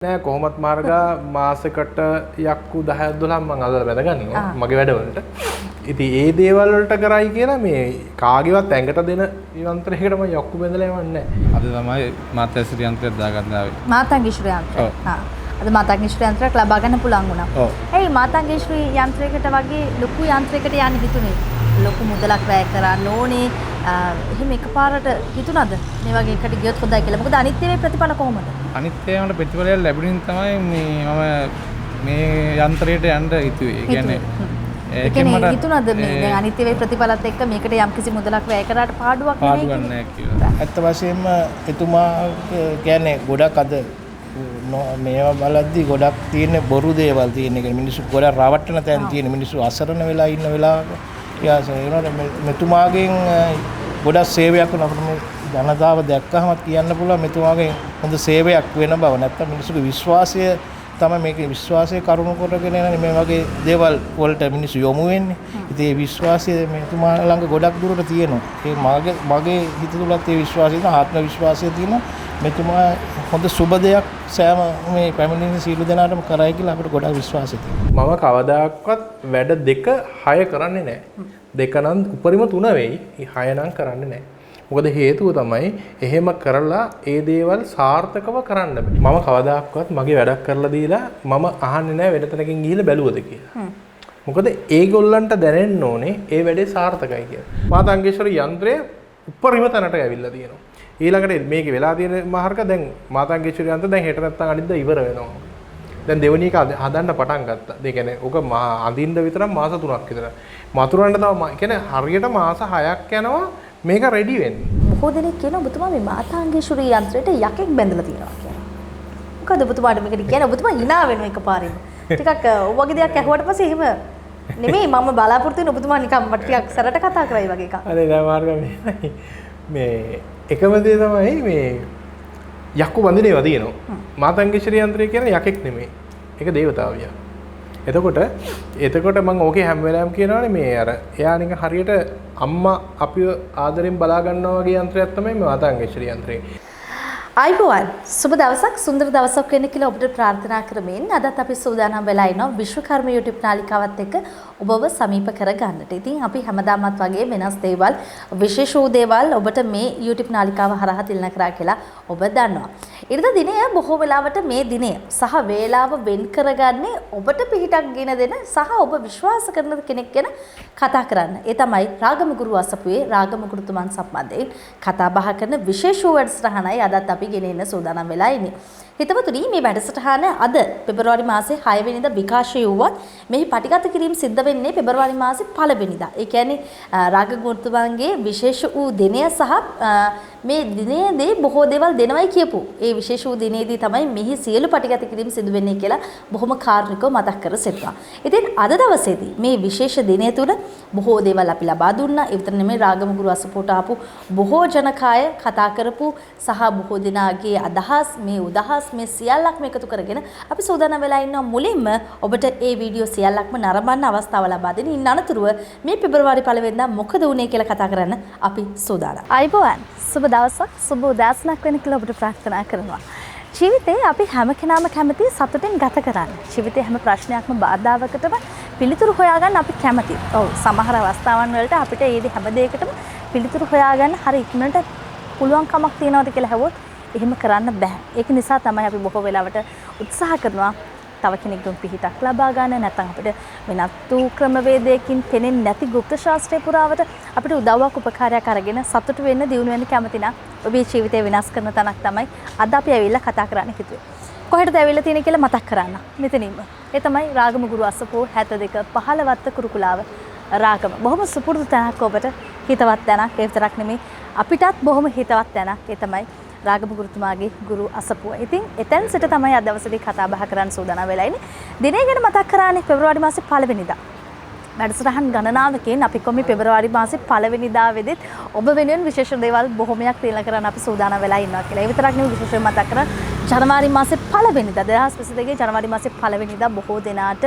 නෑ කොහොමත් මාර්ගා මාසෙකට යක්කු 10ක් 12ක් මම අදලා බැඳගන්නවා මගේ වැඩවලට. ඉතින් ඒ දේවල් වලට කරයි කියලා මේ කාගේවත් ඇඟට දෙන යන්ත්‍රයකට මම යක්කු බැඳලා යවන්නේ නෑ. අද තමයි මාතැසිරි යන්ත්‍රයක් දාගන්න ආවේ. මාතංගේශ්වරී යන්ත්‍රය. අද මාතංගේශ්වරී යන්ත්‍රයක් ලබා ගන්න පුළුවන් වුණා. ඔව්. ඒ මාතංගේශ්වරී යන්ත්‍රයකට වගේ ලොකු යන්ත්‍රයකට යන්න හිතුනේ. ලොකු මුදලක් වැය කරන්න ඕනේ. එහෙම එකපාරට හිතුණාද මේ වගේ එකට ගියොත් හොඳයි කියලා. මොකද අනිත් ඒවායේ ප්‍රතිඵල කොහොමද? අනිත් ඒවාට ප්‍රතිඵලය ලැබුණින් තමයි මම මේ යන්ත්‍රයට යන්න හිතුවේ. ඒ කියන්නේ ඒකෙන් මට හිතුණාද මේ දැන් අනිත් ඒවායේ ප්‍රතිඵලත් එක්ක මේකට යම්කිසි මුදලක් වැය කරාට පාඩුවක් නැහැ කියලා. ඇත්ත වශයෙන්ම එතුමා කියන්නේ ගොඩක් අද මේවා බලද්දි ගොඩක් තියෙන බොරු දේවල් තියෙන. ඒ කියන්නේ මිනිස්සු ගොඩක් රවට්ටන තැන් තියෙන. මිනිස්සු අසරණ වෙලා ඉන්න වෙලාවක මෙතුමාගෙන් ගොඩක් සේවයක් වුණා. අපිට මේ ජනතාව දැක්කහමත් කියන්න පුළුවන් මෙතුමාගෙන් හොඳ සේවයක් වෙන බව. නැත්තම් මිනිස්සුගේ විශ්වාසය තමයි මේකේ විශ්වාසය කරුණු කොටගෙන මේ වගේ දේවල් වලට මිනිස්සු යොමු වෙන්නේ. ඉතින් ඒ විශ්වාසය මෙතුමා ළඟ ගොඩක් දුරට තියෙනවා. ඒ මගේ හිත තුලත් ඒ විශ්වාසය තියෙනවා. ආත්ම විශ්වාසය තියෙනවා. මෙතුමා හොඳ සුබ දෙයක් සෑම මේ පැමිණෙන සීල දෙනාටම කරයි කියලා අපිට ගොඩක් විශ්වාසය තියෙනවා. මම කවදාකවත් වැඩ 2-6 කරන්නේ නැහැ. 2 නම් උපරිම 3 වෙයි. 6 නම් කරන්නේ නැහැ. මොකද හේතුව තමයි එහෙම කරලා ඒ දේවල් සාර්ථකව කරන්න බෑ. මම කවදාකවත් මගේ වැඩක් කරලා දීලා මම අහන්නේ නැහැ වෙන තැනකින් ගිහිල්ලා බැලුවද කියලා. මොකද ඒගොල්ලන්ට දැනෙන්න ඕනේ ඒ වැඩේ සාර්ථකයි කියලා. මාතංගේශ්වරී යන්ත්‍රය උපරිම තැනට ඇවිල්ලා තියෙනවා. ඊළඟට මේකේ වෙලා තියෙන මාර්ග දැන් මාතංගේශ්වරී යන්ත්‍ර දැන් හෙට නැත්තම් අනිද්දා ඉවර වෙනවා. දැන් දෙවෙනි එක හදන්න පටන් ගත්තා. ඒ කියන්නේ ඔක අඳින්න විතරක් මාස 3ක් විතර. මතුරන්න තව කියන්නේ හරියට මාස 6ක් යනවා මේක රෙඩි වෙන්න. බොහෝ දෙනෙක් කියනවා ඔබතුමා මේ මාතංගේශ්වරී යන්ත්‍රයට යකෙක් බැඳලා තියෙනවා කියලා. මොකද ඔබතුමාට මේකට කියන්නේ ඔබතුමා hina වෙනවා එකපාරින්. ටිකක් ඔයගේ දෙයක් ඇහුවට පස්සේ එහෙම නෙමෙයි මම බලාපොරොත්තු වෙන ඔබතුමා නිකන් මට ටිකක් සරට කතා කරයි වගේ එකක්. අනේ දැන් මාර්ග මේ එකම දේ තමයි මේ යක්කු බඳින ඒවා තියෙනවා. මාතංගේශ්වරී යන්ත්‍රය කියන්නේ යකෙක් නෙමෙයි. ඒක දේවතාවියක්. එතකොට මම ඕකේ හැම වෙලාවෙම කියනවානේ මේ අර එයා නිකන් හරියට අම්මා අපිව ආදරෙන් බලා ගන්නවා වගේ යන්ත්‍රයක් තමයි මේ මාතංගේශ්වරී යන්ත්‍රය. අයිබෝවන් සුබ දවසක් සුන්දර දවසක් වෙන්න කියලා ඔබට ප්‍රාර්ථනා කරමින් අදත් අපි සූදානම් වෙලා ඉනවා විශ්වකර්ම YouTube නාලිකාවත් එක්ක ඔබව සමීප කර ගන්නට. ඉතින් අපි හැමදාමත් වගේ වෙනස් දේවල් විශේෂ වූ දේවල් ඔබට මේ YouTube නාලිකාව හරහා තිලන කරා කියලා ඔබ දන්නවා. ඉරිදා දිනය බොහෝ වෙලාවට මේ දිනය සහ වේලාව වෙන් කරගන්නේ ඔබට පිහිටක් ගෙන දෙන සහ ඔබ විශ්වාස කරන කෙනෙක් ගැන කතා කරන්න. ඒ තමයි රාගමගුරු අසපුවේ රාගමගුරුතුමන් සම්බන්ධයෙන් කතා බහ කරන විශේෂ වූ වැඩසටහනයි අදත් අපි ගෙන එන්න සූදානම් වෙලා ඉන්නේ. හිතවතුනි මේ වැඩසටහන අද පෙබරවාරි මාසේ 6 වෙනිදා විකාශය වුවත් මෙහි පටිගත කිරීම සිද්ධ වෙන්නේ පෙබරවාරි මාසේ 1 වෙනිදා. ඒ කියන්නේ රාගමගුරුතුමන්ගේ විශේෂ වූ දිනය සහ මේ දිනේදී බොහෝ දේවල් දෙනවයි කියපු. ඒ විශේෂ වූ දිනේදී තමයි මෙහි සියලු පටිගත කිරීම සිදු වෙන්නේ කියලා බොහොම කාර්නිකව මතක් කර සිටුවා. ඉතින් අද දවසේදී මේ විශේෂ දිනය තුල බොහෝ දේවල් අපි ලබා දුන්නා. ඒ විතර නෙමෙයි රාගමගුරු අසපුවට ආපු බොහෝ ජනකාය කතා කරපු සහ බොහෝ දිනාගේ අදහස් මේ උදහස් මේ සියල්ලක්ම එකතු කරගෙන අපි සූදානම් වෙලා ඉන්නවා මුලින්ම ඔබට ඒ වීඩියෝ සියල්ලක්ම නරඹන්න අවස්ථාව ලබා දෙන. ඉන් අනතුරුව මේ පෙබරවාරි 1 වෙනිදා මොකද වුනේ කියලා කතා කරන්න අපි සූදානම්. අයිබෝවන් සුබ දවසක් සුබ උදෑසනක් වෙන කියලා ඔබට ප්‍රාර්ථනා කරනවා. ජීවිතේ අපි හැම කෙනාම කැමති සතුටින් ගත කරන්න. ජීවිතේ හැම ප්‍රශ්නයක්ම බාධාවකටම පිළිතුරු හොයාගන්න අපි කැමති. ඔව් සමහර අවස්ථාවන් වලට අපිට ඒ හැම දෙයකටම පිළිතුරු හොයාගන්න හරි ඉක්මනට පුළුවන් කමක් තියනවාද කියලා හෙවොත් එහෙම කරන්න බෑ. ඒක නිසා තමයි අපි බොහෝ වෙලාවට උත්සාහ කරනවා තව කෙනෙක්ගෙන් පිහිටක් ලබා ගන්න නැත්නම් අපිට වෙනත් වූ ක්‍රමවේදයකින් පෙනෙන්නේ නැති গুপ্ত ශාස්ත්‍රය පුරාවට අපිට උදව්වක් උපකාරයක් අරගෙන සතුටු වෙන්න දියුණු වෙන්න කැමති නම් ඔබේ ජීවිතය වෙනස් කරන තැනක් තමයි අද අපි ඇවිල්ලා කතා කරන්න හිතුවේ. කොහෙටද ඇවිල්ලා තියෙන්නේ කියලා මතක් කරන්න. මෙතනින්ම. ඒ තමයි රාගමගුරු අසපුව 72 15 කුරුකුලාව රාගම. බොහොම සුපුරුදු තැනක් ඔබට හිතවත් තැනක්. ඒ විතරක් නෙමෙයි අපිටත් බොහොම හිතවත් තැනක්. ඒ තමයි රාගමගුරුතුමාගේ ගුරු අසපුව. ඉතින් එතෙන් සිට තමයි අද දවසේදී කතා බහ කරන්න සූදානම් වෙලා ඉන්නේ. දිනය ගැන මතක් කරානේ පෙබරවාරි මාසේ 1 වෙනිදා. වැඩසටහන් ගණනාවකින් අපි කොහොම පෙබරවාරි මාසේ 1 වෙනිදා වෙදිත් ඔබ වෙනුවෙන් විශේෂ දේවල් බොහොමයක් තියලා කරන්න අපි සූදානම් වෙලා ඉන්නවා කියලා. ඒ විතරක් නෙවෙයි විශේෂයෙන් මතක් කරා ජනවාරි මාසේ පළවෙනිදා 2022 ජනවාරි මාසේ පළවෙනිදා බොහෝ දෙනාට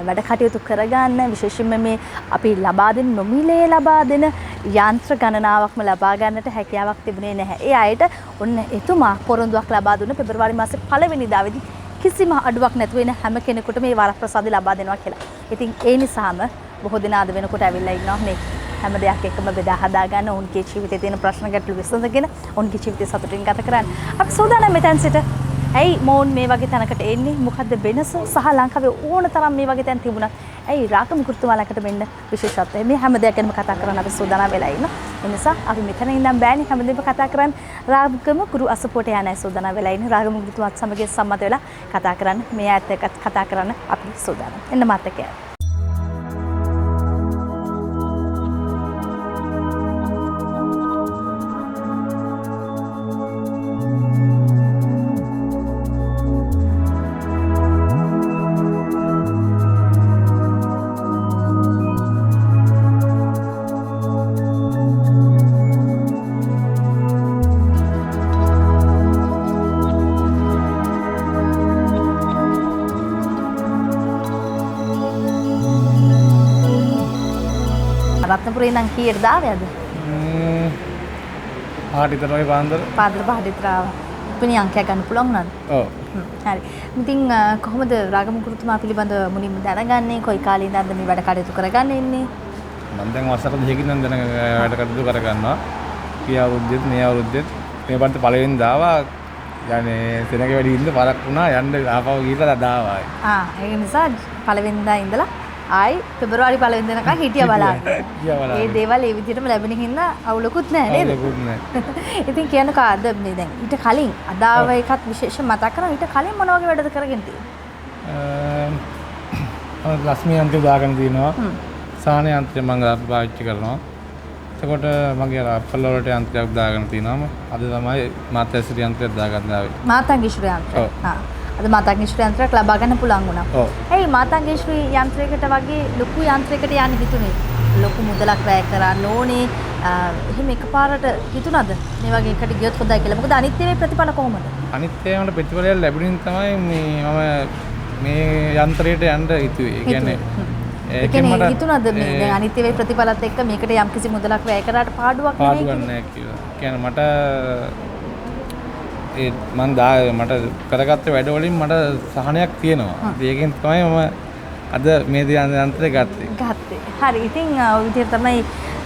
වැඩ කටයුතු කරගන්න විශේෂයෙන්ම මේ අපි ලබා දෙන නොමිලේ ලබා දෙන යන්ත්‍ර ගණනාවක්ම ලබා ගන්නට හැකියාවක් තිබුණේ නැහැ. ඒ අයට ඔන්න එතුමා පොරොන්දුවක් ලබා දුන්න පෙබරවාරි මාසේ පළවෙනිදාවේදී කිසිම අඩුවක් නැතුව එන හැම කෙනෙකුට මේ වරප්‍රසාද ලබා දෙනවා කියලා. ඉතින් ඒ නිසාම බොහෝ දෙනා අද වෙනකොට ඇවිල්ලා ඉන්නවා මේ හැම දෙයක් එක්කම බෙදා හදා ගන්න ඔවුන්ගේ ජීවිතේ තියෙන ප්‍රශ්න ගැටලු විසඳගෙන ඔවුන්ගේ ජීවිතය සතුටින් ගත කරන්න. අපි සූදානම් මෙතෙන් සිට ඇයි මොවුන් මේ වගේ තැනකට එන්නේ? මොකද්ද වෙනස? සහ ලංකාවේ ඕන තරම් මේ වගේ තැන් තිබුණා. ඇයි රාගම ගුරුතුමාලකට මෙන්න විශේෂත්වය. මේ හැම දෙයක් ගැනම කතා කරන්න අපි සූදානම් වෙලා ඉන්නවා. ඒ නිසා අපි මෙතන ඉඳන් බෑනේ හැමදේම කතා කරන්න. රාගම ගුරු අසපුවට යන්නයි සූදානම් වෙලා ඉන්නේ. රාගම ගුරුතුමාත් සමග සම්මත වෙලා කතා කරන්න. මේ ඇත්ත එක්ක කතා කරන්න අපි සූදානම්. එන්න මාත් එක්ක යන්න. රත්නපුරේ නම් කීයට දාවේද? ආට විතර වගේ පාන්දර. පාන්දර පහට විතර ආවා. පුණ්‍ය අංකයක් ගන්න පුළුවන් නේද? ඔව්. හරි. ඉතින් කොහොමද රාගම ගුරුතුමා පිළිබඳව මුලින්ම දැනගන්නේ? කොයි කාලේ ඉඳන්ද මේ වැඩ කටයුතු කරගන්න ඉන්නේ? මම දැන් වසර 2කින් නම් දැන් වැඩ කටයුතු කරගන්නවා. ගිය අවුරුද්දෙත් මේ අවුරුද්දෙත් මේ පන්ති පළවෙනි දාවා. යන්නේ සෙනගේ වැඩි ඉන්න පරක් වුණා යන්න ආපහු ගිහලා දාවා. ඒක නිසා පළවෙනිදා ඉඳලා ආයි පෙබරවාරි පළවෙනි දිනකම් හිටියා බලන්න. ඒ දේවල් ඒ විදිහටම ලැබෙන හින්දා අවුලකුත් නැහැ නේද? අවුලකුත් නැහැ. ඉතින් කියන්නකෝ අද මේ දැන් ඊට කලින් අදාව එකත් විශේෂ මතක් කරනවා. ඊට කලින් මොන වගේ වැඩද කරගෙන තියෙන්නේ? ලක්ෂ්මී යන්ත්‍රය දාගෙන තියෙනවා. සාහන යන්ත්‍රය මම පාවිච්චි කරනවා. එතකොට මගේ අප්පල වලට යන්ත්‍රයක් දාගෙන තියෙනවා. අද තමයි මාතැසිරි යන්ත්‍රයක් දාගන්න ආවේ. මාතංගීශ්වර යන්ත්‍රය. අද මාතංගීශ්වර යන්ත්‍රයක් ලබා ගන්න පුළුවන් වුණා. ඇයි මාතංගීශ්වර යන්ත්‍රයකට වගේ ලොකු යන්ත්‍රයකට යන්න හිතුනේ? ලොකු මුදලක් වැය කරන්න ඕනේ. එහෙම එකපාරට හිතුණාද මේ වගේ එකට ගියොත් හොඳයි කියලා? මොකද අනිත් ඒවායේ ප්‍රතිඵල කොහොමද? අනිත් ඒවාට ප්‍රතිඵලය ලැබුණින් තමයි මම මේ යන්ත්‍රයට යන්න හිතුවේ. ඒ කියන්නේ ඒකනේ හිතුණාද මේ දැන් අනිත් ඒවායේ ප්‍රතිඵලත් එක්ක මේකට යම්කිසි මුදලක් වැය කරාට පාඩුවක් නැහැ කියලා. කියන්නේ මට මට කරගත්ත වැඩ වලින් මට සහනයක් තියෙනවා. ඒකෙන් තමයි මම අද මේ යන්ත්‍රය ගත්තේ. හරි. ඉතින් ඔය විදිහට තමයි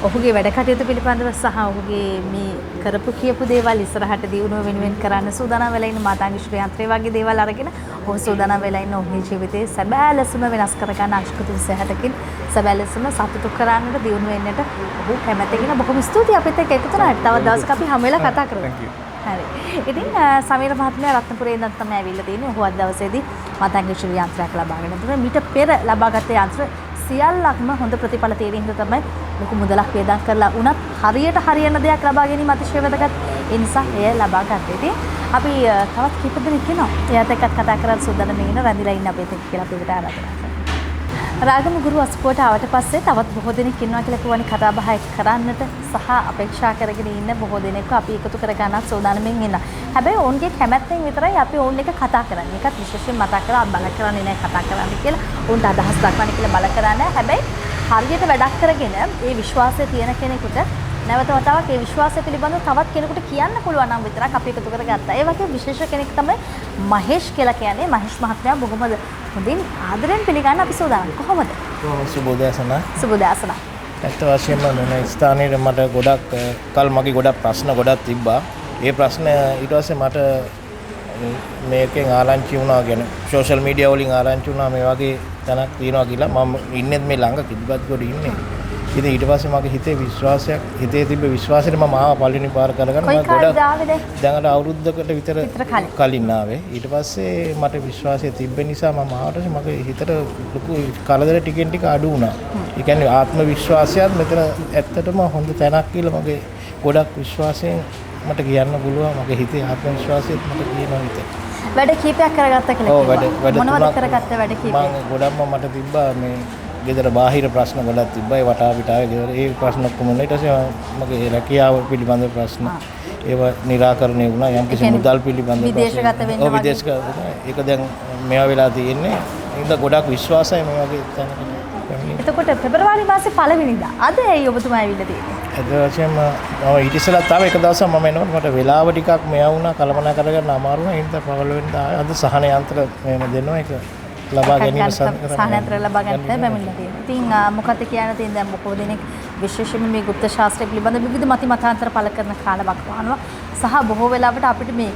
ඔහුගේ වැඩ කටයුතු පිළිබඳව සහ ඔහුගේ මේ කරපු කියපු දේවල් ඉස්සරහට දියුණුව වෙනුවෙන් කරන්න සූදානම් වෙලා ඉන්න මාතංගීශ්වර යන්ත්‍රය වගේ දේවල් අරගෙන ඔහු සූදානම් වෙලා ඉන්න ඔහුගේ ජීවිතේ සැබෑ ලෙසම වෙනස් කරගන්න අංශකතු 26කින් සැබෑ ලෙසම සතුටු කරන්නට දියුණු වෙන්නට ඔහු කැමැතිගෙන බොහොම ස්තුතියි අපිත් එක්ක එකතු වුණාට. තවත් දවසක අපි හැම වෙලාව කතා කරමු. හරි. ඉතින් සමීර මහත්මයා රත්නපුරේ ඉඳන් තමයි ඇවිල්ලා තියෙන්නේ. ඔහු අද දවසේදී මාතංගීශ්වර යන්ත්‍රයක් ලබාගෙන තිබුණා. මීට පෙර ලබාගත් යන්ත්‍ර සියල්ලක්ම හොඳ ප්‍රතිඵල තියෙන හින්දා තමයි ලොකු මුදලක් වේදම් කරලා උනත් හරියට හරියන දෙයක් ලබා ගැනීම අතිශය වැදගත්. ඒ නිසා එය ලබා ගන්න. ඉතින් අපි තවත් කීප දෙනෙක් ඉන්නවා. එයාත් එක්කත් කතා කරලා සූදානම් වෙන්න රැඳිලා ඉන්න අපිත් එක්ක කියලා අපිට ආරාධනා කරනවා. රාගම ගුරු අස්පුවට ආවට පස්සේ තවත් බොහෝ දෙනෙක් ඉන්නවා කියලා කිව්වනේ කතා බහ කරන්නට සහ අපේක්ෂා කරගෙන ඉන්න බොහෝ දෙනෙක්ව අපි එකතු කර ගන්නත් සූදානම්ෙන් ඉන්නවා. හැබැයි ඔවුන්ගේ කැමැත්තෙන් විතරයි අපි ඔවුන් එක කතා කරන්නේ. ඒකත් විශේෂයෙන් මතක් කරලා බල කරන්නේ නැහැ කතා කරන්න කියලා. ඔවුන්ට අදහස් දක්වන්න කියලා බල කරන්නේ. හැබැයි හරියට වැඩක් කරගෙන ඒ විශ්වාසය තියෙන කෙනෙකුට නැවත වතාවක් ඒ විශ්වාසය පිළිබඳව තවත් කෙනෙකුට කියන්න පුළුවන් නම් විතරක් අපි එකතු කරගත්තා. ඒ වගේ විශේෂ කෙනෙක් තමයි මහේෂ් කියලා කියන්නේ. මහේෂ් මහත්මයා බොහොම හොඳින් ආදරෙන් පිළිගන්න අපි සූදානම්. කොහොමද? සුබෝදෑසන. සුබෝදෑසන. ඇත්ත වශයෙන්ම මේ ස්ථානයේ මට ගොඩක් කල් මගේ ගොඩක් ප්‍රශ්න ගොඩක් තිබ්බා. ඒ ප්‍රශ්න ඊට පස්සේ මට මේකෙන් ආරංචි වුණා ගැන සෝෂල් මීඩියා වලින් ආරංචි වුණා මේ වගේ තැනක් තියෙනවා කියලා. මම ඉන්නේ මේ ළඟ කිරිබත්ගොඩ ඉන්නේ. ඉතින් ඊට පස්සේ මගේ හිතේ විශ්වාසයක් හිතේ තිබ්බ විශ්වාසෙට මම ආවා පළවෙනි පාර කරගෙන මම ගොඩක් දැන් අර අවුරුද්දකට විතර කලින් ආවේ. ඊට පස්සේ මට විශ්වාසය තිබ්බ නිසා මම ආවට මගේ හිතට ලොකු කරදර ටිකෙන් ටික අඩු වුණා. ඒ කියන්නේ ආත්ම විශ්වාසයත් මෙතන ඇත්තටම හොඳ තැනක් කියලා මගේ ගොඩක් විශ්වාසයෙන් මට කියන්න පුළුවන්. මගේ හිතේ ආත්ම විශ්වාසයත් මට කියනවා හිතේ. වැඩ කීපයක් කරගත්තා කියලා කිව්වා. මොනවද කරගත්ත වැඩ කීපයක්? මම ගොඩක්ම මට තිබ්බා මේ ගෙදර බාහිර ප්‍රශ්න ගොඩක් තිබ්බා. ඒ වටා පිටාවේ ගෙදර ඒ ප්‍රශ්න ඔක්කොම ඊට පස්සේ මගේ රැකියාව පිළිබඳ ප්‍රශ්න. ඒවා නිරාකරණය වුණා යම් කිසි මුදල් පිළිබඳව විදේශගත වෙන්න වගේ. විදේශගත ඒක දැන් මේවා වෙලා තියෙන්නේ ඒක ගොඩක් විශ්වාසයි මේ වගේ තැනකට පැමිණෙන්න. එතකොට පෙබරවාරි මාසේ පළවෙනිදා අද ඇයි ඔබතුමා ඇවිල්ලා තියෙන්නේ? අද වශයෙන්ම මම ඊට ඉස්සෙල්ලා තාම එක දවසක් මම එනකොට මට වෙලාව ටිකක් මෙයා වුණා කලමනා කරගන්න අමාරු වුණා. ඒ නිසා 15 වෙනිදා අද සහන යන්ත්‍ර මෙහෙම දෙනවා ඒක ලබා ගැනීම සහනයන්ත්‍ර ලබා ගන්නට බැමිණලා තියෙනවා. ඉතින් මොකද කියන්න තියෙන දැන් බොහෝ දෙනෙක් විශේෂයෙන්ම මේ গুপ্ত ශාස්ත්‍රය පිළිබඳ විවිධ මතිමතාන්තර පළ කරන කාලයක් වහනවා. සහ බොහෝ වෙලාවට අපිට මේ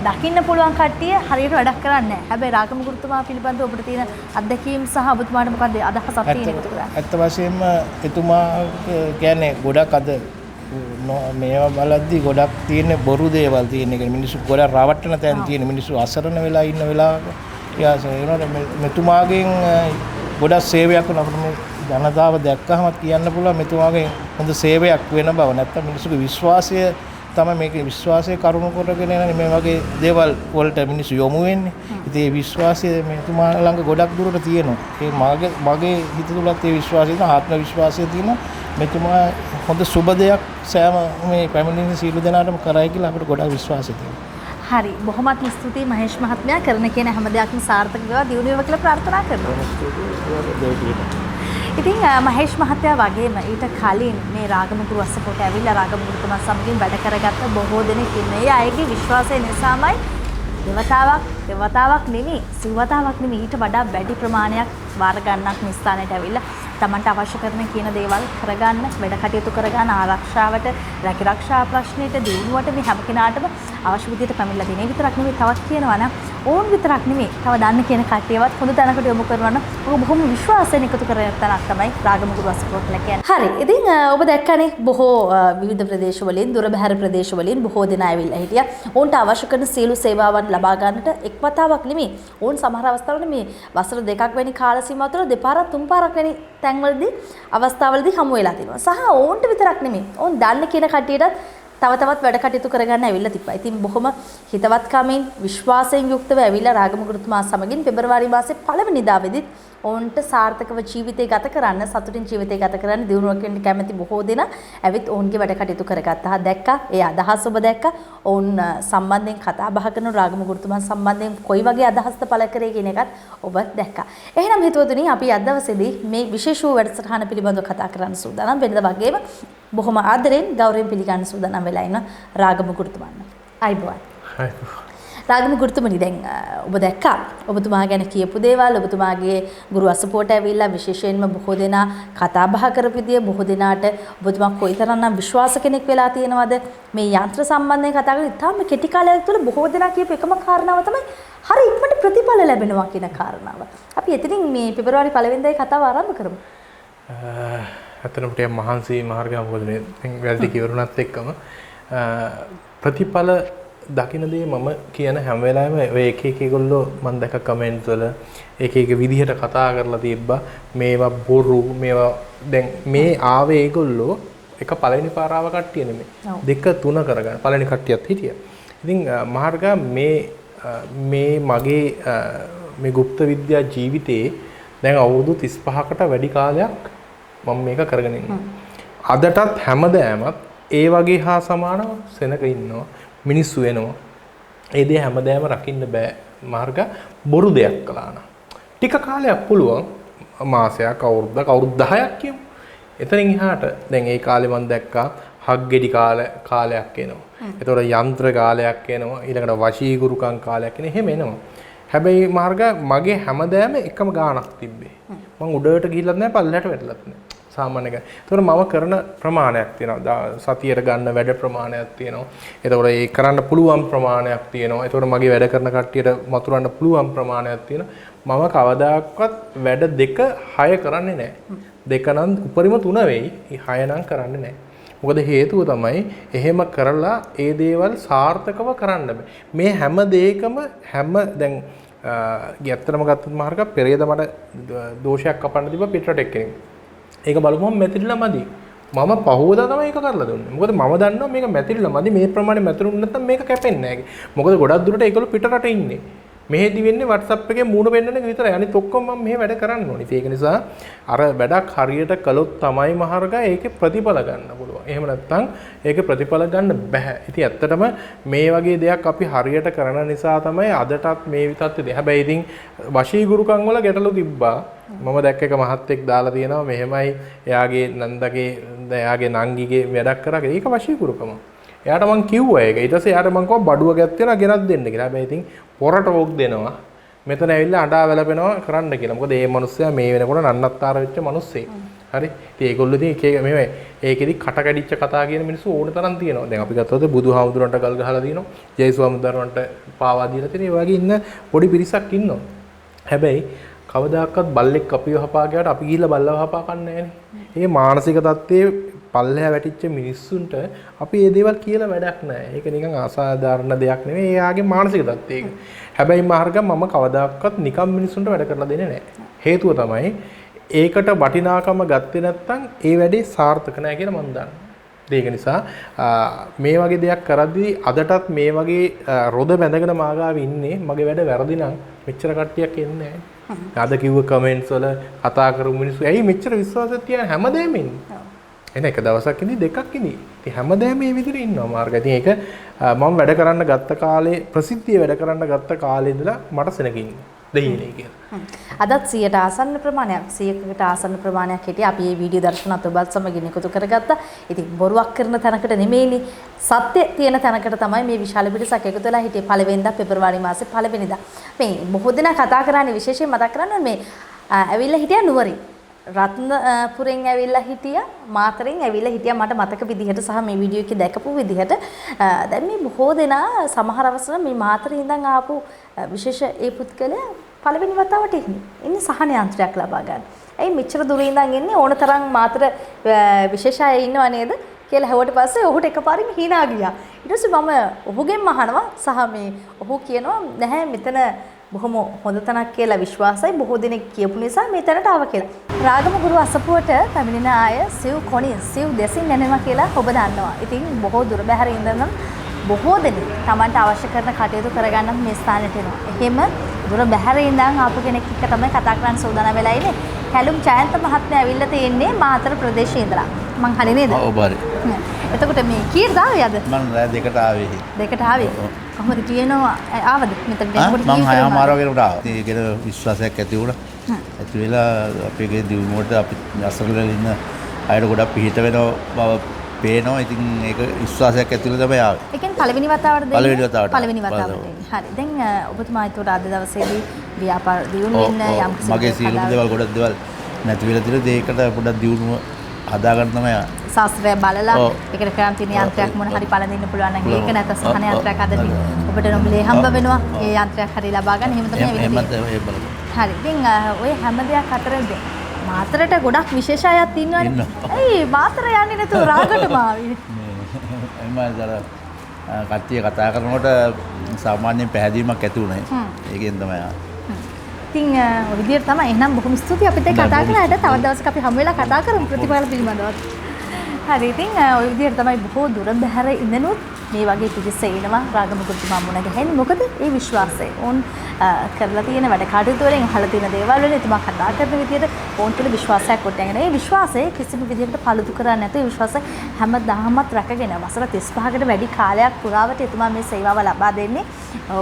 දකින්න පුළුවන් කට්ටිය හරියට වැඩක් කරන්නේ නැහැ. හැබැයි රාගම ගුරුතුමා පිළිබඳව ඔබට තියෙන අත්දැකීම් සහ ඔබතුමාට මොකද අදහසක් තියෙන එකතු කරන්නේ? ඇත්ත වශයෙන්ම එතුමා කියන්නේ ගොඩක් අද මේවා බලද්දි ගොඩක් තියෙන බොරු දේවල් තියෙන එක මිනිස්සු ගොඩක් රවට්ටන තැන් තියෙන මිනිස්සු අසරණ වෙලා ඉන්න වෙලාවක මෙතුමාගෙන් ගොඩක් සේවයක් වුණා අපිට මේ ජනතාව දැක්කහම කියන්න පුළුවන් මෙතුමාගෙන් හොඳ සේවයක් වෙන බව. නැත්තම් මිනිස්සුගේ විශ්වාසය තමයි මේකේ විශ්වාසයේ කරුණු කොටගෙන මේ වගේ දේවල් වලට මිනිස්සු යොමු වෙන්නේ. ඉතින් ඒ විශ්වාසය මෙතුමා ළඟ ගොඩක් දුරට තියෙනවා. ඒ මගේ හිත තුලත් ඒ විශ්වාසය තියෙනවා, ආත්ම විශ්වාසය තියෙනවා. මෙතුමා හොඳ සුබ දෙයක් සෑම මේ පැමිණෙන සීල දෙනාටම කරයි කියලා අපිට ගොඩක් විශ්වාසය තියෙනවා. හරි බොහොමත් ස්තුතියි මහේෂ් මහත්මයා කරන කියන හැම දෙයක්ම සාර්ථක වේවා දියුණු වේවා කියලා ප්‍රාර්ථනා කරනවා. ඉතින් මහේෂ් මහත්තයා වගේම ඊට කලින් මේ රාගම ගුරු අස්සපොට ඇවිල්ලා රාගම ගුරුතුමා සමගින් වැඩ කරගත්ත බොහෝ දෙනෙක් ඉන්නේ. ඒ අයගේ විශ්වාසය නිසාමයි දෙවතාවක් නෙමෙයි සිවතාවක් නෙමෙයි ඊට වඩා වැඩි ප්‍රමාණයක් වාර ගණනක් මේ ස්ථානයට ඇවිල්ලා තමන්ට අවශ්‍ය කරන කියන දේවල් කරගන්න වැඩ කටයුතු කරගන්න ආරක්ෂාවට රැකිරක්ෂා ප්‍රශ්නෙට දිනුවට මේ හැම කෙනාටම අවශ්‍ය විදිහට පැමිණලා දෙන විතරක් නෙමෙයි තවත් කියනවා නම් ඕන් විතරක් නෙමෙයි තව දන්න කියන කට්ටියවත් හොඳ තැනකට යොමු කරනවා නම් ඔබ බොහොම විශ්වාසයෙන් එකතු කරගෙන තැනක් තමයි රාගම ගුරු අස්සපොට කියන්නේ. හරි ඉතින් ඔබ දැක්කනේ බොහෝ විවිධ ප්‍රදේශවලින් දුර බැහැර ප්‍රදේශවලින් බොහෝ දෙනා ඇවිල්ලා හිටියා. ඔවුන්ට අවශ්‍ය කරන සියලු සේවාවන් ලබා ගන්නට එක් වතාවක් නෙමෙයි ඔවුන් සමහර අවස්ථාවල මේ වසර දෙකක් වැනි කාල සීමාව තුළ දෙපාරක් තුන් පාරක් වැනි තැන්වලදී අවස්ථාවලදී හමු වෙලා තිනවා. සහ ඕන්ට විතරක් නෙමෙයි. ඕන් දන්න කියන කට්ටියටත් තව තවත් වැඩ කටයුතු කරගන්න ඇවිල්ලා තිබ්බා. ඉතින් බොහොම හිතවත්කමින් විශ්වාසයෙන් යුක්තව ඇවිල්ලා රාගම ගුරුතුමා සමගින් පෙබරවාරි මාසේ පළවෙනි දාවෙදිත් ඔවුන්ට සාර්ථකව ජීවිතය ගත කරන්න සතුටින් ජීවිතය ගත කරන්න දියුණුවක් වෙන්න කැමති බොහෝ දෙනා ඇවිත් ඔවුන්ගේ වැඩ කටයුතු කරගත්තා. දැක්කා ඒ අදහස් ඔබ දැක්කා. ඔවුන් සම්බන්ධයෙන් කතා බහ කරන රාගම ගුරුතුමා සම්බන්ධයෙන් කොයි වගේ අදහස්ද පළ කරේ කියන එකත් ඔබ දැක්කා. එහෙනම් හිතවතුනි අපි අද දවසේදී මේ විශේෂ වූ වැඩසටහන පිළිබඳව කතා කරන්න සූදානම් වෙනද වගේම බොහොම ආදරෙන් ගෞරවයෙන් පිළිගන්න සූදානම් වෙලා ඉන්න රාගම ගුරුතුමන්. අයිබෝන්. රාගම ගුරුතුමනි දැන් ඔබ දැක්කා ඔබතුමා ගැන කියපු දේවල් ඔබතුමාගේ ගුරු අසපොට ඇවිල්ලා විශේෂයෙන්ම බොහෝ දෙනා කතා බහ කරපු විදිය බොහෝ දෙනාට ඔබතුමා කොයිතරම්නම් විශ්වාස කෙනෙක් වෙලා තියෙනවද මේ යන්ත්‍ර සම්බන්ධයෙන් කතා කරලා ඉතාම කෙටි කාලයක් තුළ බොහෝ දෙනා කියපු එකම කාරණාව තමයි හරි ඉක්මනට ප්‍රතිඵල ලැබෙනවා කියන කාරණාව. අපි එතනින් මේ පෙබරවාරි 1 වෙනිදායි කතාව ආරම්භ කරමු. ඇත්තටම ටිකක් මහන්සි මාර්ගය මොකද මේ වැඩි කිවරුණත් එක්කම ප්‍රතිඵල දකින්න දේ මම කියන හැම වෙලාවෙම ඔය එක එක ඒගොල්ලෝ මම දැක්ක කමෙන්ට් වල එක එක විදිහට කතා කරලා තිබ්බා මේවා බොරු මේවා දැන් මේ ආවේ ඒගොල්ලෝ එක පළවෙනි පාරාව කට්ටිය නෙමෙයි දෙක තුන කරගන්න පළවෙනි කට්ටියත් හිටියා. ඉතින් මාර්ගා මේ මගේ මේ গুপ্ত විද්‍යා ජීවිතේ දැන් අවුරුදු 35කට වැඩි කාලයක් මම මේක කරගෙන ඉන්නවා. අදටත් හැමදාමත් ඒ වගේ හා සමානව සෙනක ඉන්නවා. මිනිස්සු වෙනවා. ඒ දේ හැමදාම රකින්න බෑ. මාර්ග බොරු දෙයක් කළා නම්. ටික කාලයක් පුළුවන් මාසයක් අවුරුද්දක් අවුරුදු 10ක් කියමු. එතනින් එහාට දැන් ඒ කාලේ මම දැක්කා හග්ගෙඩි කාලයක් එනවා. ඒතකොට යන්ත්‍ර කාලයක් එනවා. ඊළඟට වශීගුරුකම් කාලයක් එනවා. එහෙම එනවා. හැබැයි මාර්ග මගේ හැමදාම එකම ගාණක් තිබ්බේ. මම උඩට ගිහිල්ලත් නැහැ පල්ලයට වැටලත් නැහැ. සාමාන්‍ය ගාන. ඒතකොට මම කරන ප්‍රමාණයක් තියෙනවා. සතියට ගන්න වැඩ ප්‍රමාණයක් තියෙනවා. ඒතකොට ඒ කරන්න පුළුවන් ප්‍රමාණයක් තියෙනවා. ඒතකොට මගේ වැඩ කරන කට්ටියට මතුරන්න පුළුවන් ප්‍රමාණයක් තියෙනවා. මම කවදාකවත් වැඩ 2-6 කරන්නේ නැහැ. 2 නම් උපරිම 3 වෙයි. 6 නම් කරන්නේ නැහැ. මොකද හේතුව තමයි එහෙම කරලා ඒ දේවල් සාර්ථකව කරන්න බෑ. මේ හැම දෙයකම දැන් ඇත්තටම ගත්තොත් මාර්ග පෙරේද මට දෝෂයක් කපන්න තිබ්බා පිටරට එක්කෙනෙක්. ඒක බලපුවම මැතිරිලා මදි. මම පහුවදා තමයි ඒක කරලා දුන්නේ. මොකද මම දන්නවා මේක මැතිරිලා මදි මේ ප්‍රමාණය මැතිරුනේ නැත්නම් මේක කැපෙන්නේ නැහැ. මොකද ගොඩක් දුරට ඒගොල්ලෝ පිටරට ඉන්නේ. මෙහෙදි වෙන්නේ WhatsApp එකේ මූණ පෙන්නන එක විතරයි. අනිත් ඔක්කොම මම මෙහෙ වැඩ කරන්න ඕනේ. ඒක නිසා අර වැඩක් හරියට කළොත් තමයි මහරගා ඒකේ ප්‍රතිඵල ගන්න පුළුවන්. එහෙම නැත්නම් ඒකේ ප්‍රතිඵල ගන්න බෑ. ඉතින් ඇත්තටම මේ වගේ දෙයක් අපි හරියට කරන නිසා තමයි අදටත් මේ විතත්ත්වය. හැබැයි ඉතින් වශීගුරුකම් වල ගැටලු තිබ්බා. මම දැක්ක එක මහත්තයෙක් දාලා තියෙනවා මෙහෙමයි එයාගේ නන්දගේ එයාගේ නංගිගේ වැඩක් කරා. ඒක වශීගුරුකම. එයාට මං කිව්වා ඒක. ඊට පස්සේ එයාට මං කිව්වා බඩුව ගැත්තේනවා ගෙනත් දෙන්න කියලා. හැබැයි ඉතින් පොරට ඕක් දෙනවා. මෙතන ඇවිල්ලා අඬා වැළපෙනවා කරන්න කියලා. මොකද මේ මිනිස්සයා මේ වෙනකොට නන්නත්තර වෙච්ච මිනිස්සෙක්. හරි. ඉතින් ඒගොල්ලෝ ඉතින් එක එක මේ ඒකෙදි කට කැඩිච්ච කතා කියන මිනිස්සු ඕන තරම් තියෙනවා. දැන් අපි ගත්තොත් බුදුහාමුදුරන්ට ගල් ගහලා දිනනවා. ජයසුවමුදුරන්ට පාවා දීලා තියෙන ඒ වගේ ඉන්න පොඩි පිරිසක් ඉන්නවා. හැබැයි කවදාකවත් බල්ලෙක් අපිව හපා ගියාට අපි ගිහිල්ලා බල්ලව හපා කන්නේ නැහනේ. මේ මානසික තත්ත්වයේ පල්ලෙහා වැටිච්ච මිනිස්සුන්ට අපි මේ දේවල් කියලා වැඩක් නැහැ. ඒක නිකන් අසාධාරණ දෙයක් නෙවෙයි. එයාගේ මානසික තත්ත්වය ඒක. හැබැයි මාර්ගම් මම කවදාකවත් නිකම් මිනිස්සුන්ට වැඩ කරලා දෙන්නේ නැහැ. හේතුව තමයි ඒකට වටිනාකම ගත්තේ නැත්නම් ඒ වැඩේ සාර්ථක නැහැ කියලා මම දන්නවා. ඒක නිසා මේ වගේ දෙයක් කරද්දී අදටත් මේ වගේ රොද බැඳගෙන මාගාවේ ඉන්නේ මගේ වැඩ වැරදි නම් මෙච්චර කට්ටියක් එන්නේ නැහැ. අද කිව්ව කමෙන්ට්ස් වල කතා කරපු මිනිස්සු ඇයි මෙච්චර විශ්වාසයක් තියන හැමදේම ඉන්නේ. එන එක දවසක් ඉඳි දෙකක් ඉඳි. ඉතින් හැමදේම මේ විදිහට ඉන්නවා මාර්ග. ඉතින් ඒක මම වැඩ කරන්න ගත්ත කාලේ ප්‍රසිද්ධිය වැඩ කරන්න ගත්ත කාලේ ඉඳලා මට සෙනගින්නේ. දෙයිනේ කියලා. අදත් 100ට ආසන්න ප්‍රමාණයක් 100කට ආසන්න ප්‍රමාණයක් හිටිය අපි මේ වීඩියෝ දර්ශනත් ඔබත් සමගින් එකතු කරගත්තා. ඉතින් බොරුවක් කරන තැනකට නෙමෙයිනේ සත්‍ය තියෙන තැනකට තමයි මේ විශාල පිටසක් එකතු වෙලා හිටියේ පළවෙනිදා පෙබරවාරි මාසේ පළවෙනිදා. මේ බොහෝ දෙනා කතා කරන්නේ විශේෂයෙන් මතක් කරන්නේ මේ ඇවිල්ලා හිටියා නුවරින්. රත්නපුරෙන් ඇවිල්ලා හිටියා මාතරෙන් ඇවිල්ලා හිටියා මට මතක විදිහට සහ මේ වීඩියෝ එකේ දැකපු විදිහට දැන් මේ බොහෝ දෙනා සමහර අවස්ථා මේ මාතරේ ඉඳන් ආපු විශේෂ ඒ පුත්කලයා පළවෙනි වතාවට ඉන්නේ සහන යන්ත්‍රයක් ලබා ගන්න. ඇයි මෙච්චර දුර ඉඳන් එන්නේ ඕනතරම් මාතර විශේෂ අය ඉන්නව නේද කියලා හැවුවට පස්සේ ඔහුට එකපාරින් hina ගියා. ඊට පස්සේ මම ඔහුගෙන් අහනවා සහ මේ ඔහු කියනවා නැහැ මෙතන බොහොම හොඳ තැනක් කියලා විශ්වාසයි බොහෝ දෙනෙක් කියපු නිසා මේ තැනට ආවා කියලා. රාගම ගුරු අසපුවට පැමිණෙන අය සිව් කොණිය සිව් දෙසින් යනවා කියලා ඔබ දන්නවා. ඉතින් බොහෝ දුර බැහැර ඉඳන් බොහෝ දෙනෙක් Tamanට අවශ්‍ය කරන කටයුතු කරගන්න මේ ස්ථානෙට එනවා. එහෙම දුර බැහැර ඉඳන් ආපු කෙනෙක් එක්ක තමයි කතා කරන්න සූදානම් වෙලා ඉන්නේ. හැලුම් ජයන්ත මහත්මයා ඇවිල්ලා තියෙන්නේ මාතර ප්‍රදේශයේ ඉඳලා. මං හරි නේද? ඔව් හරි. එතකොට මේ කීයට ආවේ අද? මම රෑ දෙකට ආවේ. දෙකට ආවේ. කොහොමද කියනවා ආවද? මෙතන දැන් මම 6:00 වගේකට ආවා. ඒකට විශ්වාසයක් ඇති වුණා. ඇති වෙලා අපේ දියුණුවට අපි අසරල ඉන්න අයට ගොඩක් පිහිට වෙනව බව පේනවා. ඉතින් ඒක විශ්වාසයක් ඇති වෙලා තමයි ආවේ. ඒ කියන්නේ පළවෙනි වතාවට දෙන්නේ. පළවෙනි වතාවට. හරි. දැන් ඔබතුමා ඒතකොට අද දවසේදී ව්‍යාපාර දියුණු වෙන්න යම් කිසි මගේ සියලුම දේවල් ගොඩක් දේවල් නැති වෙලා තියෙන ඒකට පොඩක් දියුණුව හදාගන්න තමයි ශාස්ත්‍රය බලලා ඒකට කරන් තියෙන යන්ත්‍රයක් මොන හරි බලන්න පුළුවන් නම් ඒක නැත්නම් සහන යන්ත්‍රයක් අදදී ඔබට නොමිලේ හම්බ වෙනවා. ඒ යන්ත්‍රයක් හරි ලබා ගන්න. එහෙම තමයි වෙන්නේ. හරි. ඉතින් ඔය හැම දෙයක් අතරේ මාතරට ගොඩක් විශේෂ අයත් ඉන්නවනේ. ඇයි මාතර යන්නේ නැතුව රාගටම ආවේ? එහමදර කට්ටිය කතා කරනකොට සාමාන්‍යයෙන් පැහැදීමක් ඇති වුණා. ඒකෙන් තමයි ඉතින් ඔය විදිහට තමයි. එහෙනම් බොහොම ස්තුතියි අපිත් එක්ක කතා කරාට. තවත් දවසක අපි හමු වෙලා කතා කරමු ප්‍රතිඵල පිළිබඳව. හරි. ඉතින් ඔය විදිහට තමයි බොහෝ දුර බැහැර ඉඳනුත් මේ වගේ පිටිස්ස එනවා රාගම කුතුමා මුණ ගැහෙන්නේ. මොකද ඒ විශ්වාසය. ඕන් කරලා තියෙන වැඩ කටයුතු වලින් අහලා තියෙන දේවල් වලින් එතුමා කතා කරන විදිහට ඕන් තුළ විශ්වාසයක් කොටගෙන ඒ විශ්වාසය කිසිම විදිහකට paludu කරන්නේ නැතුව ඒ විශ්වාසය හැමදාමත් රැකගෙන වසර 35කට වැඩි කාලයක් පුරාවට එතුමා මේ සේවාව ලබා දෙන්නේ.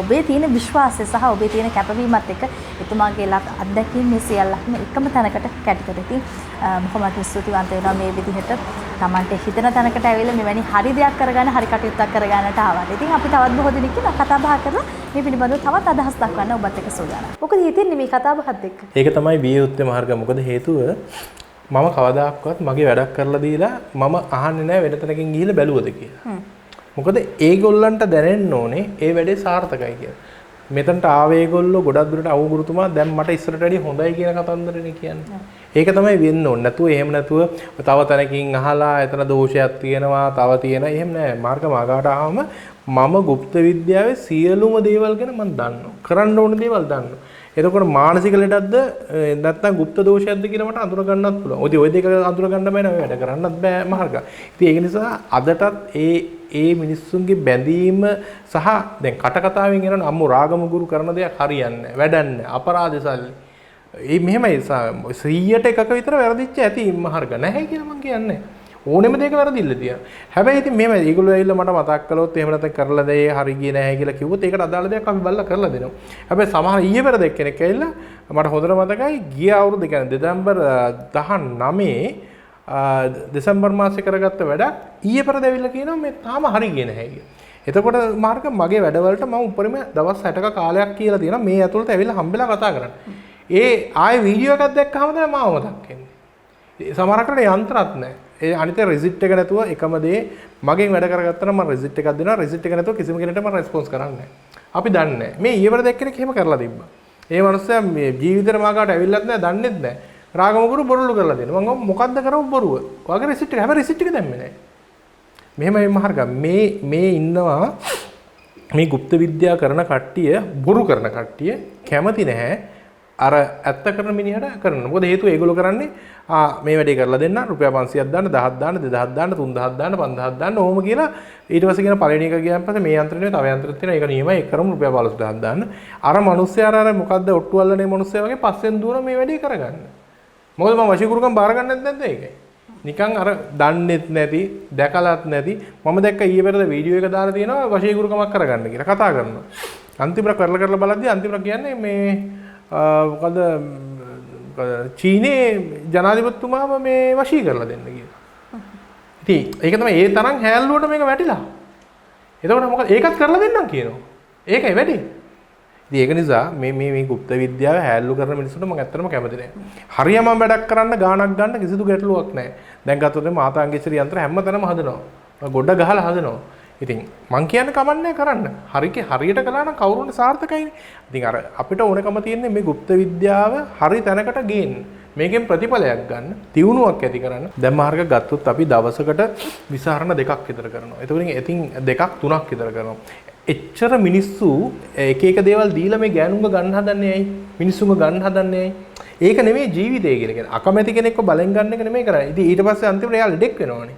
ඔබේ තියෙන විශ්වාසය සහ ඔබේ තියෙන කැපවීමත් එක්ක එතුමාගේ අත්දැකීම් මේ සියල්ලක්ම එකම තැනකට කැටි ඉතින් බොහොමත් ස්තුතිවන්ත වෙනවා මේ විදිහට Tamante හිතන තැනකට ඇවිල්ලා මෙවැනි හරි දෙයක් කරගන්න හරි කටයුත්තක් කරගන්නට ආවා. ඉතින් අපි තවත් බොහෝ දෙනෙක් කතා බහ කරලා මේ පිළිබඳව තවත් අදහස් දක්වන්න ඔබත් එක්ක සූදානම්. මොකද හිතෙන්නේ මේ කතා බහත් එක්ක? ඒක තමයි විය යුත්තේ මාර්ගය. මොකද හේතුව මම කවදාකවත් මගේ වැඩක් කරලා දීලා මම අහන්නේ නැහැ වෙන තැනකින් ගිහිල්ලා බැලුවද කියලා. මොකද ඒගොල්ලන්ට දැනෙන්න ඕනේ ඒ වැඩේ සාර්ථකයි කියලා. මෙතනට ආවේ ඒගොල්ලෝ ගොඩක් දුරට අවුරුතුමා දැන් මට ඉස්සරට වැඩිය හොඳයි කියන කතන්දරනේ කියන්නේ. ඒක තමයි වෙන්න ඕනේ. නැතුව එහෙම නැතුව තව තැනකින් අහලා එතන දෝෂයක් තියෙනවා, තව තියෙන එහෙම නෑ. මාර්ග මාගාට ආවම මම গুপ্ත විද්‍යාවේ සියලුම දේවල් ගැන මම දන්නවා. කරන්න ඕන දේවල් දන්නවා. එතකොට මානසික ලෙඩක්ද නැත්නම් গুপ্ত දෝෂයක්ද කියලා මට අඳුර ගන්නත් පුළුවන්. ඔය දෙක අඳුර ගන්න බෑ නේද? වැඩ කරන්නත් බෑ මහර්ග. ඉතින් ඒක නිසා අදටත් ඒ මිනිස්සුන්ගේ බැඳීම සහ දැන් කටකතාවෙන් එන අම්මු රාගමුගුරු කරන දෙයක් හරියන්නේ නැහැ. වැඩන්නේ නැහැ. අපරාධ සල්ලි. මෙහෙමයි 100ට එකක විතර වැරදිච්ච ඇති මහර්ග නැහැ කියලා මම කියන්නේ. ඕනෙම දෙයක වැරදිල්ල තියෙනවා. හැබැයි ඉතින් මෙහෙම ඒගොල්ලෝ ඇවිල්ලා මට මතක් කළොත් එහෙම නැත්නම් කරලා දෙයි හරි ගියේ නැහැ කියලා කිව්වොත් ඒකට අදාළ දෙයක් අපි බලලා කරලා දෙනවා. හැබැයි සමහර ඊයේ පෙර දෙක් කෙනෙක් ඇවිල්ලා මට හොඳට මතකයි ගිය අවුරුද්ද කියන්නේ දෙසැම්බර් 19 දෙසැම්බර් මාසේ කරගත්ත වැඩක් ඊයේ පෙර දෙවිල්ලා කියනවා මේ තාම හරි ගියේ නැහැ කියලා. එතකොට මාර්ග මගේ වැඩවලට මම උඩරිම දවස් 60ක කාලයක් කියලා තියෙනවා මේ ඇතුළත ඇවිල්ලා හම්බෙලා කතා කරන්න. ඒ ආයේ වීඩියෝ එකක් දැක්කම තමයි මාව මතක් වෙන්නේ. සමහරකට යන්ත්‍රත් නැහැ. ඒ අනිත් රිසිට් එක නැතුව එකම දේ මගෙන් වැඩ කරගත්තා නම් මම රිසිට් එකක් දෙනවා. රිසිට් එක නැතුව කිසිම කෙනෙක්ට මම රෙස්පොන්ස් කරන්නේ නැහැ. අපි දන්නේ නැහැ. මේ ඊවර දෙයක් කෙනෙක් එහෙම කරලා තිබ්බා. ඒ මනුස්සයා මේ ජීවිතේට මාගාට ඇවිල්ලත් නැහැ, දන්නේත් නැහැ. රාගමුගුරු බොරුළු කරලා දෙනවා. මම මොකද්ද කරමු බොරුව. ඔයාගේ රිසිට් එක හැබැයි රිසිට් එක දැම්මේ නැහැ. මෙහෙමයි මහර්ග මේ ඉන්නවා මේ গুপ্ত විද්‍යා කරන කට්ටිය බොරු කරන කට්ටිය කැමති නැහැ. අර ඇත්ත කරන මිනිහට කරන්න. මොකද හේතුව ඒගොල්ලෝ කරන්නේ මේ වැඩේ කරලා දෙන්න රුපියල් 500ක් දාන්න 1000ක් දාන්න 2000ක් දාන්න 3000ක් දාන්න 5000ක් දාන්න ඕම කියලා ඊට පස්සේ කියන පළවෙනි එක ගියාන් පස්සේ මේ යන්ත්‍රේ නෙවෙයි තව යන්ත්‍රයක් තියෙනවා ඒක නියමයි ඒක කරමු රුපියල් 15000ක් දාන්න. අර මිනිස්සයා අර මොකද්ද ඔට්ටු අල්ලන්නේ මිනිස්සයා වගේ පස්සෙන් දුවන මේ වැඩේ කරගන්න. මොකද මම වශීකරුකම් බාර ගන්නෙත් නැද්ද ඒකයි. නිකන් අර දන්නෙත් නැති දැකලත් නැති මම දැක්ක ඊයේ පෙරේද වීඩියෝ එක දාලා තියෙනවා වශීකරුකමක් කරගන්න කියලා කතා කරනවා. අන්තිමට කරලා බලද්දී අන්තිමට කියන්නේ මේ මොකද චීනේ ජනාධිපතිතුමාව මේ වශී කරලා දෙන්න කියලා. ඉතින් ඒක තමයි ඒ තරම් හැල්ලුවට මේක වැටිලා. එතකොට මොකද ඒකත් කරලා දෙන්නම් කියනවා. ඒකයි වැඩි. ඉතින් ඒක නිසා මේ গুপ্ত විද්‍යාව හැල්ලු කරන මිනිස්සුන්ට මම ඇත්තටම කැමති නෑ. හරියම වැඩක් කරන්න ගාණක් ගන්න කිසිදු ගැටලුවක් නෑ. දැන් ගත්තොත් මේ මාතාංගේශ්වරි යන්ත්‍ර හැමතැනම හදනවා. ගොඩ ගහලා හදනවා. ඉතින් මං කියන්නේ කමන්නේ කරන්න. හරියට කළා නම් කවුරුන්ට සාර්ථකයිනේ. ඉතින් අර අපිට ඕනකම තියෙන්නේ මේ গুপ্ত විද්‍යාව හරි තැනකට ගේන්න. මේකෙන් ප්‍රතිඵලයක් ගන්න, තියුණුවක් ඇති කරන්න. දැන් මාර්ග ගත්තොත් අපි දවසකට විසරණ දෙකක් විතර කරනවා. ඒතකොට ඉතින් දෙකක් තුනක් විතර කරනවා. එච්චර මිනිස්සු එක එක දේවල් දීලා මේ ගෑනුන්ව ගන්න හදන්නේ ඇයි? මිනිස්සුන්ව ගන්න හදන්නේ ඇයි? ඒක නෙමෙයි ජීවිතය කියලා කියන්නේ. අකමැති කෙනෙක්ව බලෙන් ගන්න එක නෙමෙයි කරන්නේ. ඉතින් ඊට පස්සේ අන්තිමට එයා ලෙඩෙක් වෙනවනේ.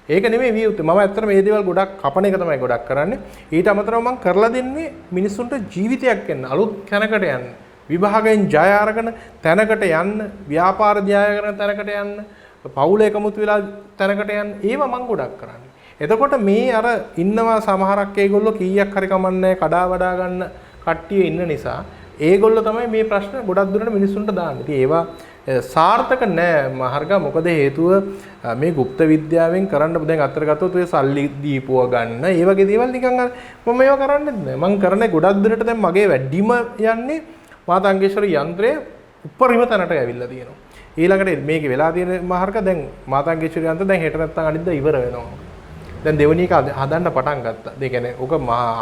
ඒක නෙමෙයි වියුත්. මම ඇත්තට මේ දේවල් ගොඩක් කපන එක තමයි ගොඩක් කරන්නේ. ඊට අමතරව මම කරලා දෙන්නේ මිනිස්සුන්ට ජීවිතයක් ගන්න, අලුත් තැනකට යන්න, විභාගයෙන් ජය අරගෙන තැනකට යන්න, ව්‍යාපාර ජය කරන තැනකට යන්න, පවුල එකමුතු වෙලා තැනකට යන්න. ඒව මම ගොඩක් කරන්නේ. එතකොට මේ අර ඉන්නවා සමහරක් ඒගොල්ලෝ කීයක් හරි කමන්නේ කඩා වඩා ගන්න කට්ටිය ඉන්න නිසා ඒගොල්ලෝ තමයි මේ ප්‍රශ්න ගොඩක් දුරට මිනිස්සුන්ට දාන්නේ. ඉතින් ඒවා සාර්ථක නෑ මහර්ග. මොකද හේතුව මේ গুপ্ত විද්‍යාවෙන් කරන්න දැන් අතර ගත්තොත් ඔය සල්ලි දීපුව ගන්න ඒ වගේ දේවල් නිකන් අර මම ඒවා කරන්නේ නැහැ. මම කරන්නේ ගොඩක් දුරට දැන් මගේ වැඩිම යන්නේ මාතාංගේශ්වරි යන්ත්‍රය උපරිම තැනට ඇවිල්ලා තියෙනවා. ඊළඟට මේකේ වෙලා තියෙන මහර්ග දැන් මාතාංගේශ්වරි යන්ත්‍රය දැන් හෙට නැත්තම් අනිද්දා ඉවර වෙනවා. දැන් දෙවෙනි එක හදන්න පටන් ගත්තා. ඒ කියන්නේ ඕක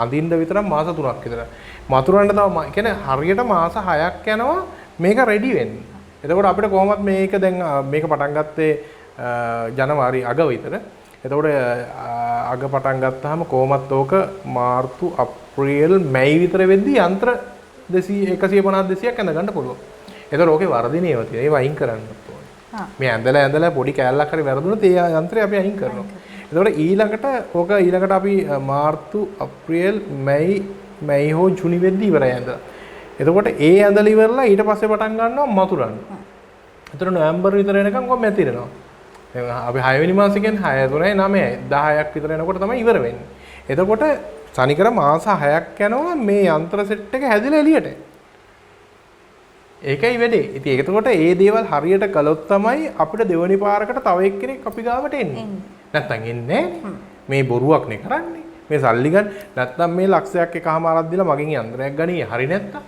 අඳින්න විතරක් මාස 3ක් විතර. මතුරන්න තව කියන්නේ හරියට මාස 6ක් යනවා මේක රෙඩි වෙන්න. එතකොට අපිට කොහොමත් මේක දැන් මේක පටන් ගත්තේ ජනවාරි අග විතර. එතකොට අග පටන් ගත්තාම කොහොමත් ඕක මාර්තු අප්‍රේල් මැයි විතර වෙද්දී යන්ත්‍ර 150 200ක් ඇඳ ගන්න පුළුවන්. එතකොට ඕකේ වර්ධිනේ ඒවා තියෙනවා. ඒවා අයින් කරන්න ඕනේ. මේ ඇඳලා පොඩි කෑල්ලක් හරි වැරදුනොත් ඒ යන්ත්‍රය අපි අයින් කරනවා. එතකොට ඊළඟට අපි මාර්තු අප්‍රේල් මැයි හෝ ජුනි වෙද්දී ඉවරයි ඇඳලා. එතකොට ඒ ඇඳලා ඉවරලා ඊට පස්සේ පටන් ගන්නවා මතුරන්න. එතකොට නොවැම්බර් විතර එනකම් කොහොම මැතිරෙනවා. අපි 6 වෙනි මාසේ කියන්නේ 6 3යි 9යි 10ක් විතර එනකොට තමයි ඉවර වෙන්නේ. එතකොට සනිකර මාස 6ක් යනවා මේ යන්ත්‍ර සෙට් එක හැදිලා එළියට. ඒකයි වැඩේ. ඉතින් එතකොට ඒ දේවල් හරියට කළොත් තමයි අපිට දෙවනි පාරකට තව එක්කෙනෙක් අපි ගාවට එන්නේ. නැත්තම් එන්නේ මේ බොරුවක් නේ කරන්නේ. මේ සල්ලි ගන්න නැත්තම් මේ ලක්ෂයක් එකමාරක් දීලා මගෙන් යන්ත්‍රයක් ගනී හරි නැත්තම්.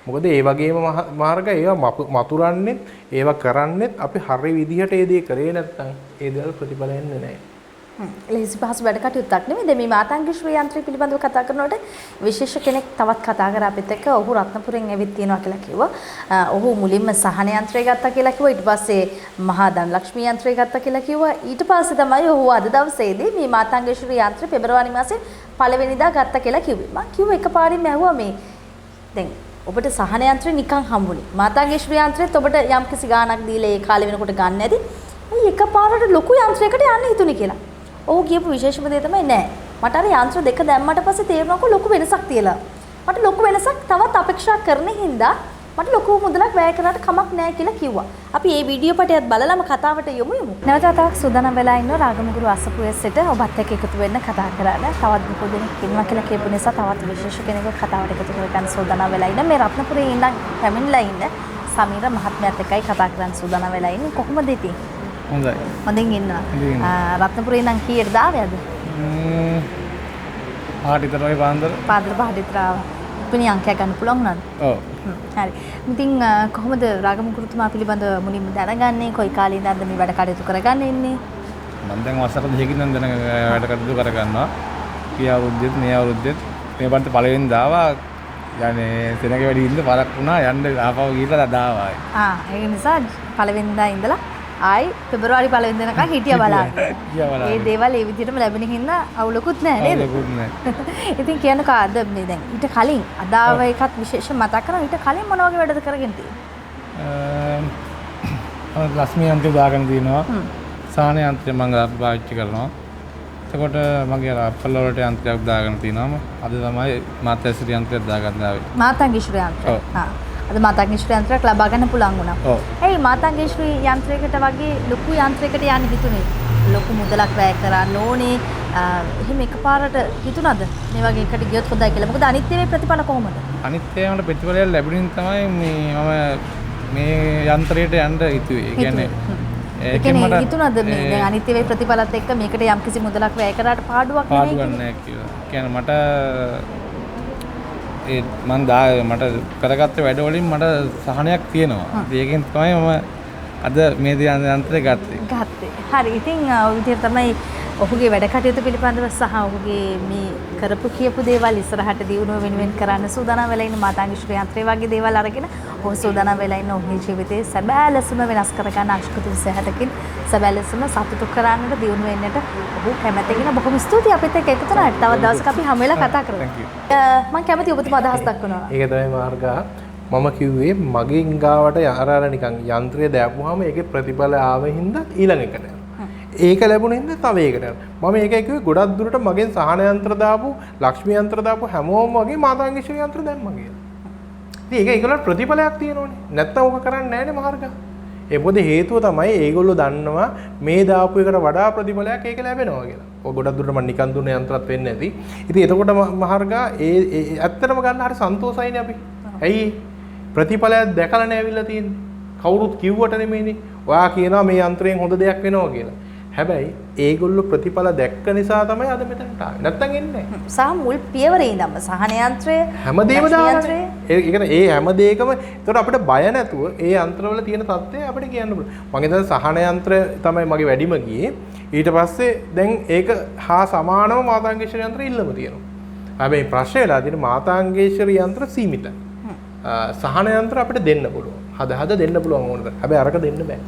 මොකද ඒ වගේම මාර්ග ඒවා මතුරන්නේ ඒවා කරන්නේ අපි හරි විදිහට ඒ දේ කරේ නැත්තම් ඒ දේවල් ප්‍රතිඵල එන්නේ නැහැ. ලෙහිසි පහසු වැඩ කටයුත්තක් නෙමෙයි. දැන් මේ මාතංග ශ්‍රී යන්ත්‍රය පිළිබඳව කතා කරනකොට විශේෂ කෙනෙක් තවත් කතා කරා අපිත් එක්ක. ඔහු රත්නපුරෙන් ඇවිත් තියෙනවා කියලා කිව්වා. ඔහු මුලින්ම සහන යන්ත්‍රය ගත්තා කියලා කිව්වා. ඊට පස්සේ මහා ධනලක්ෂ්මී යන්ත්‍රය ගත්තා කියලා කිව්වා. ඊට පස්සේ තමයි ඔහු අද දවසේදී මේ මාතංග ශ්‍රී යන්ත්‍රය පෙබරවාරි මාසේ 1 වෙනිදා ගත්තා කියලා කිව්වේ. මම කිව්වා එකපාරින්ම ඇහුවා මේ දැන් ඔබට සහන යන්ත්‍රය නිකන් හම්බුනේ. මාතංග ශ්‍රී යන්ත්‍රයත් ඔබට යම් කිසි ගාණක් දීලා ඒ කාලේ වෙනකොට ගන්න නැති. ඇයි එකපාරට ලොකු යන්ත්‍රයකට යන්න හිතුනේ කියලා. ඔහු කියපු විශේෂම දේ තමයි නෑ. මට අර යන්ත්‍ර දෙක දැම්මට පස්සේ තේරුණාකෝ ලොකු වෙනසක් තියලා. මට ලොකු වෙනසක් තවත් අපේක්ෂා කරන හින්දා මට ලොකු මුදලක් වැය කරාට කමක් නෑ කියලා කිව්වා. අපි මේ වීඩියෝ පටයත් බලලාම කතාවට යමු. නැවත වතාවක් සූදානම් වෙලා ඉන්නවා රාගමුගුරු අසපුවේසෙට ඔබත් එක්ක එකතු වෙන්න කතා කරන්න. තවත් බොහෝ දෙනෙක් ඉන්නවා කියලා කියපු නිසා තවත් විශේෂ කෙනෙක්ව කතාවට එකතු කරගන්න සූදානම් වෙලා ඉන්න. මේ රත්නපුරේ ඉඳන් පැමිණලා ඉන්න සමීර මහත්මයාත් එක්කයි කතා කරන්න සූදානම් වෙලා ඉන්නේ. කොහොමද ඉතින්? හොඳයි. හොඳින් ඉන්නවා. රත්නපුරේ ඉඳන් කීයට දාවේද? ආටිතර වගේ පාන්දර. පාන්දර පහට විතර ආවා. පුණ්‍ය අංකයක් ගන්න පුළුවන් නේද? ඔව්. හරි. ඉතින් කොහොමද රාගමුගුරුතුමා පිළිබඳව මුලින්ම දැනගන්නේ? කොයි කාලේ ඉඳන්ද මේ වැඩ කටයුතු කරගන්න ඉන්නේ? මම දැන් වසර 2කින් නම් දැන් වැඩ කටයුතු කරගන්නවා. ගිය අවුරුද්දෙත් මේ අවුරුද්දෙත් මේ බන්ත පළවෙනි දාවා යන්නේ සෙනගේ වැඩි ඉන්න පරක් වුණා යන්න ආපහු ගිහලා දාවා. ඒක නිසා පළවෙනිදා ඉඳලා ආයි පෙබරවාරි 1 වෙනිදා වෙනකන් හිටියා බලන්න. ඒ දේවල් ඒ විදිහටම ලැබෙන හින්දා අවුලකුත් නැහැ නේද? අවුලකුත් නැහැ. ඉතින් කියන්නකෝ අද මේ දැන් ඊට කලින් අදාව එකත් විශේෂ මතක් කරනවා. ඊට කලින් මොන වගේ වැඩද කරගෙන තියෙන්නේ? ලක්ෂ්මී යන්ත්‍රය දාගෙන තියෙනවා. සාහන යන්ත්‍රය මම පාවිච්චි කරනවා. එතකොට මගේ අප්පල වලට යන්ත්‍රයක් දාගෙන තියෙනවා. අද තමයි මාතංග යන්ත්‍රයක් දාගන්න ආවේ. මාතංග ශ්‍රී යන්ත්‍රය. අද මාතංග ශ්‍රී යන්ත්‍රයක් ලබා ගන්න පුළුවන් වුණා. ඔව්. ඒ මාතංග ශ්‍රී යන්ත්‍රයකට වගේ ලොකු යන්ත්‍රයකට යන්න හිතුනේ. ලොකු මුදලක් වැය කරන්න ඕනේ. එහෙම එකපාරට හිතුණාද මේ වගේ එකට ගියොත් හොඳයි කියලා? මොකද අනිත් ඒවායේ ප්‍රතිඵල කොහොමද? අනිත් ඒවාට ප්‍රතිඵලය ලැබුණින් තමයි මේ යන්ත්‍රයට යන්න හිතුවේ. ඒ කියන්නේ ඒකෙන් මට හිතුණාද මේ දැන් අනිත් ඒවායේ ප්‍රතිඵලත් එක්ක මේකට යම් කිසි මුදලක් වැය කරාට පාඩුවක් නැහැ කියලා. කියන්නේ මට මට කරගත්ත වැඩ වලින් මට සහනයක් තියෙනවා. ඒකෙන් තමයි මම අද මේ යන්ත්‍රය ගත්තේ. හරි. ඉතින් ඔය විදිහට තමයි ඔහුගේ වැඩ කටයුතු පිළිබඳව සහ ඔහුගේ මේ කරපු කියපු දේවල් ඉස්සරහට දියුණුව වෙනුවෙන් කරන්න සූදානම් වෙලා ඉන්න මාතංග ශ්‍රී යන්ත්‍රය වගේ දේවල් අරගෙන ඔහු සූදානම් වෙලා ඉන්න ඔහුගේ ජීවිතේ සැබෑ ලෙසම වෙනස් කරගන්න අංශකතු 26කින් සැබෑ ලෙසම සතුටු කරන්නට දියුණු වෙන්නට ඔහු කැමැති කෙනා. බොහොම ස්තුතියි අපිත් එක්ක එකතු වුණාට. තවත් දවසක අපි හැම වෙලාව කතා කරමු. මම කැමති ඔබතුමා අදහස් දක්වනවා. ඒක තමයි මාර්ගා. මම කිව්වේ මගෙන් ගාවට අර නිකන් යන්ත්‍රය දැපුවාම ඒකේ ප්‍රතිඵල ආවෙ හින්දා ඊළඟ එකට යනවා. ඒක ලැබුණ හින්දා තව ඒකට යනවා. මම ඒකයි කිව්වේ ගොඩක් දුරට මගෙන් සහන යන්ත්‍ර දාපු, ලක්ෂ්මී යන්ත්‍ර දාපු හැමෝම වගේ මාතංග ශ්‍රී යන්ත්‍ර දැම්මා කියලා. ඉතින් ඒක ඒගොල්ලෝ ප්‍රතිඵලයක් තියෙනෝනේ. නැත්තම් ඕක කරන්නේ නැහැනේ මාර්ගා. ඒ මොකද හේතුව තමයි ඒගොල්ලෝ දන්නවා මේ දාපු එකට වඩා ප්‍රතිඵලයක් ඒක ලැබෙනවා කියලා. ඔය ගොඩක් දුරට මම නිකන් දුන්න යන්ත්‍රات වෙන්නේ නැති. ඉතින් එතකොට මාර්ගා ඇත්තටම ගන්න හරි සන්තෝෂයිනේ අපි. ඇයි ප්‍රතිඵලයක් දැකලා නැවිලා තියෙන්නේ. කවුරුත් කිව්වට නෙමෙයිනේ. ඔයා කියනවා මේ යන්ත්‍රයෙන් හොඳ දෙයක් වෙනවා කියලා. හැබැයි ඒගොල්ලෝ ප්‍රතිඵල දැක්ක නිසා තමයි අද මෙතනට ආවේ. නැත්තම් එන්නේ නැහැ. සහ මුල් පියවරේ ඉඳන්ම සහන යන්ත්‍රය හැමදේම දාන්නේ. ඒ කියන්නේ ඒ හැම දෙයකම ඒතකොට අපිට බය නැතුව ඒ යන්ත්‍රවල තියෙන තත්ත්වය අපිට කියන්න පුළුවන්. මම ඉතින් සහන යන්ත්‍රය තමයි මගේ වැඩිම ගියේ. ඊට පස්සේ දැන් ඒක හා සමානව මාතංගේශ්වර යන්ත්‍රය ඉල්ලම තියෙනවා. හැබැයි ප්‍රශ්නේ වෙලා තියෙන මාතංගේශ්වර යන්ත්‍ර සීමිතයි. සහන යන්ත්‍ර අපිට දෙන්න පුළුවන්. හද දෙන්න පුළුවන් ඕනට. හැබැයි අරක දෙන්න බෑ.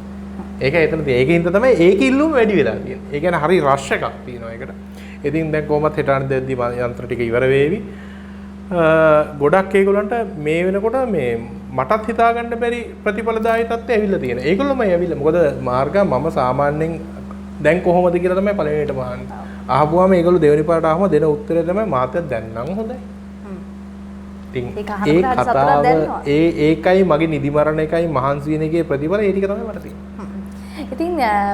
ඒක එතන තියෙන. ඒකින්ද තමයි ඒක ඉල්ලුම වැඩි වෙලා තියෙන්නේ. ඒ කියන්නේ හරි රෂ් එකක් තියෙනවා ඒකට. ඉතින් දැන් කොහොමත් හෙටාන දෙද්දි යන්ත්‍ර ටික ඉවර වේවි. ගොඩක් ඒගොල්ලන්ට මේ වෙනකොට මේ මටත් හිතාගන්න බැරි ප්‍රතිඵලදායී තත්ත්වය ඇවිල්ලා තියෙනවා. ඒගොල්ලොමයි ඇවිල්ලා. මොකද මාර්ගා මම සාමාන්‍යයෙන් දැන් කොහොමද කියලා තමයි පළවෙනිට මහන්නේ. අහපුවාම ඒගොල්ලෝ දෙවෙනි පාරට අහම දෙන උත්තරේ තමයි මාතයක් දැන් නම් හොඳයි. ඉතින් ඒ කතාව ඒකයි මගේ නිදි මරණ එකයි මහන්සි වෙන එකේ ප්‍රතිඵල ඒ ටික තමයි මට තියෙන්නේ. ඉතින්